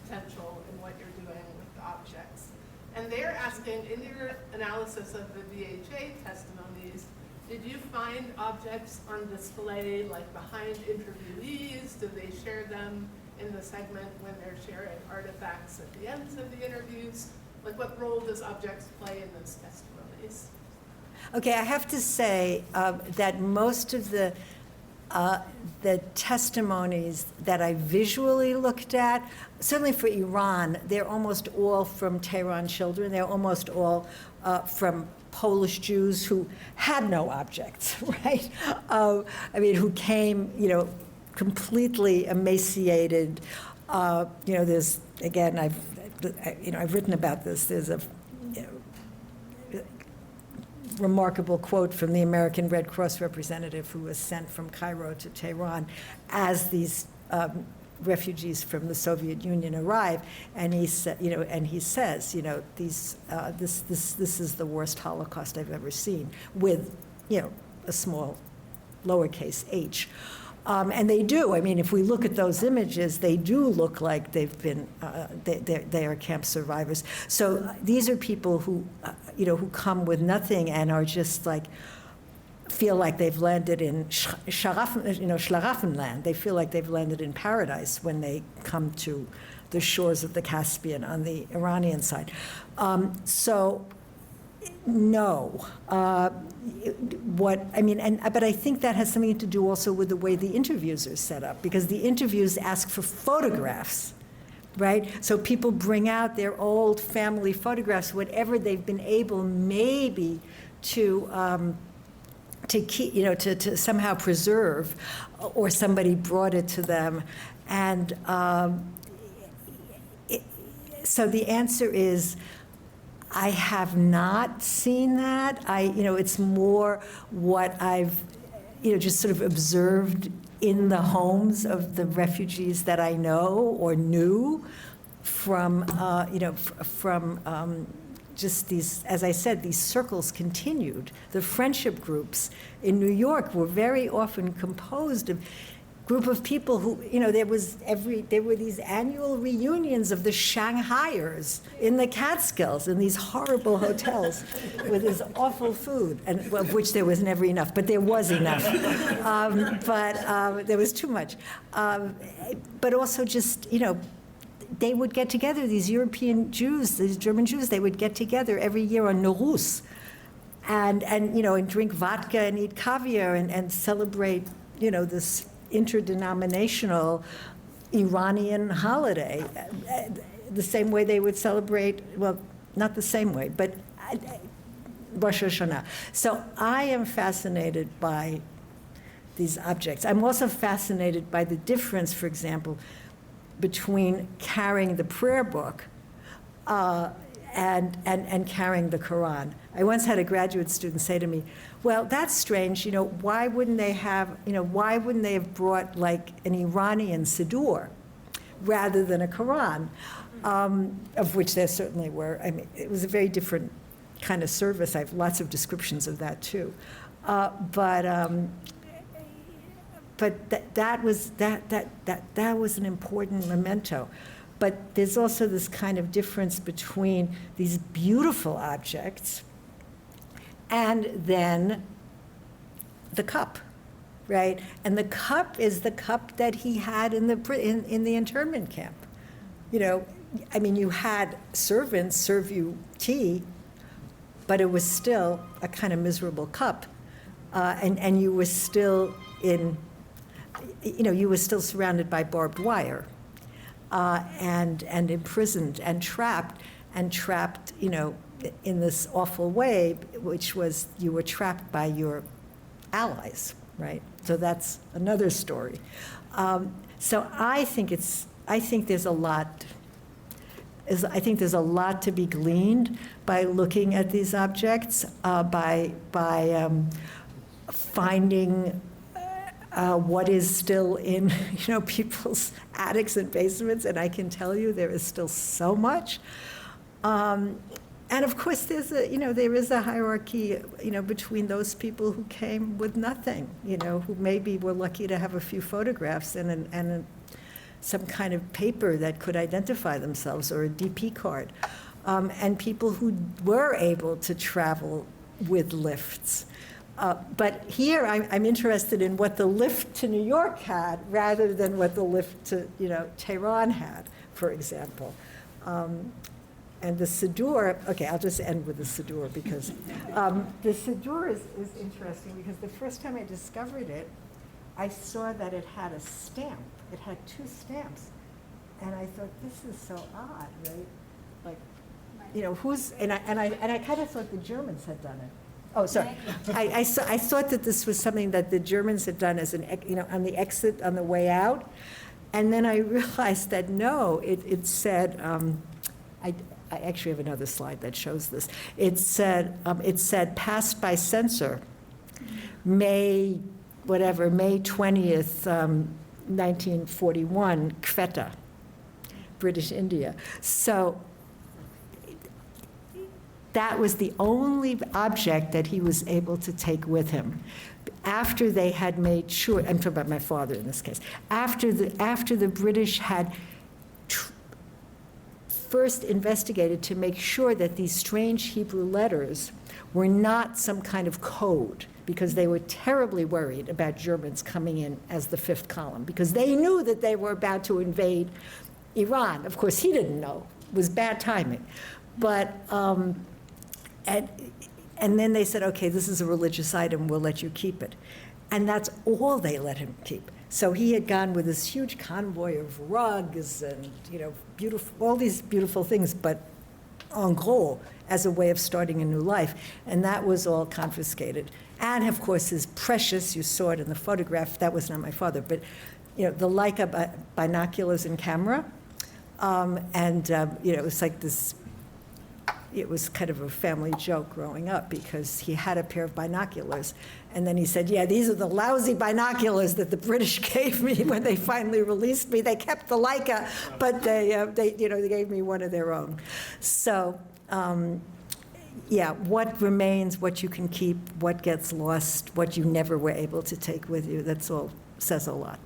potential in what you're doing with the objects. And they're asking, in your analysis of the VHA testimonies, did you find objects on display, like behind interviewees? Do they share them in the segment when they're sharing artifacts at the ends of the interviews? Like, what role does objects play in those testimonies? Okay, I have to say that most of the testimonies that I visually looked at, certainly for Iran, they're almost all from Tehran children. They're almost all from Polish Jews who had no objects, right? Who came, completely emaciated. There's, again, I've written about this. There's a remarkable quote from the American Red Cross representative who was sent from Cairo to Tehran as these refugees from the Soviet Union arrive, and he said, this is the worst Holocaust I've ever seen, with, a small lowercase h. And they do. If we look at those images, they do look like they've been, they are camp survivors. So these are people who, who come with nothing and are just like, feel like they've landed in Schlaraffenland. They feel like they've landed in paradise when they come to the shores of the Caspian on the Iranian side. No. But I think that has something to do also with the way the interviews are set up, because the interviews ask for photographs, right? So people bring out their old family photographs, whatever they've been able maybe to keep, to somehow preserve, or somebody brought it to them. And so the answer is, I have not seen that. It's more what I've, just sort of observed in the homes of the refugees that I know or knew from, just these, as I said, these circles continued. The friendship groups in New York were very often composed of group of people who, there were these annual reunions of the Shanghaiers in the Catskills in these horrible hotels with this awful food, and of which there was never enough, but there was enough. But there was too much. But also just, they would get together, these European Jews, these German Jews, they would get together every year on Nowruz and drink vodka and eat caviar and celebrate, this interdenominational Iranian holiday, the same way they would celebrate, well, not the same way, but Rosh Hashanah. So I am fascinated by these objects. I'm also fascinated by the difference, for example, between carrying the prayer book and carrying the Quran. I once had a graduate student say to me, well, that's strange, why wouldn't they have brought like an Iranian Siddur rather than a Quran, of which there certainly were. I mean, it was a very different kind of service. I have lots of descriptions of that too. But that was an important memento. But there's also this kind of difference between these beautiful objects and then the cup, right? And the cup is the cup that he had in the internment camp. I mean, you had servants serve you tea, but it was still a kind of miserable cup, and you were still you were still surrounded by barbed wire, and imprisoned and trapped, in this awful way, which was you were trapped by your allies, right? So that's another story. So I think there's a lot. I think there's a lot to be gleaned by looking at these objects, by finding what is still in people's attics and basements, and I can tell you there is still so much. And of course, there is a hierarchy, between those people who came with nothing, who maybe were lucky to have a few photographs and some kind of paper that could identify themselves, or a DP card, and people who were able to travel with lifts. But here I'm interested in what the lift to New York had rather than what the lift to Tehran had, for example. And the Siddur, okay, I'll just end with the Siddur because the Siddur is interesting because the first time I discovered it, I saw that it had a stamp. It had 2 stamps. And I thought, this is so odd, right? Like, and I kind of thought the Germans had done it. Oh, sorry. I thought that this was something that the Germans had done as on the exit, on the way out. And then I realized that no, it said, I actually have another slide that shows this. It said passed by censor, May 20th, 1941, Quetta, British India. So that was the only object that he was able to take with him. After they had made sure, I'm talking about my father in this case, after the British had first investigated to make sure that these strange Hebrew letters were not some kind of code, because they were terribly worried about Germans coming in as the 5th column, because they knew that they were about to invade Iran. Of course, he didn't know. It was bad timing. But, and then they said, okay, this is a religious item, we'll let you keep it. And that's all they let him keep. So he had gone with this huge convoy of rugs and, beautiful, all these beautiful things, but en gros, as a way of starting a new life. And that was all confiscated. And of course, his precious, you saw it in the photograph, that was not my father, but the Leica binoculars and camera. It was like this, it was kind of a family joke growing up because he had a pair of binoculars. And then he said, yeah, these are the lousy binoculars that the British gave me when they finally released me. They kept the Leica, but they gave me one of their own. So, yeah, what remains, what you can keep, what gets lost, what you never were able to take with you, that's all, says a lot.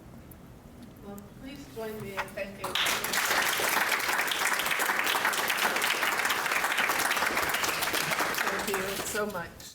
Well, please join me in thanking. Thank you so much.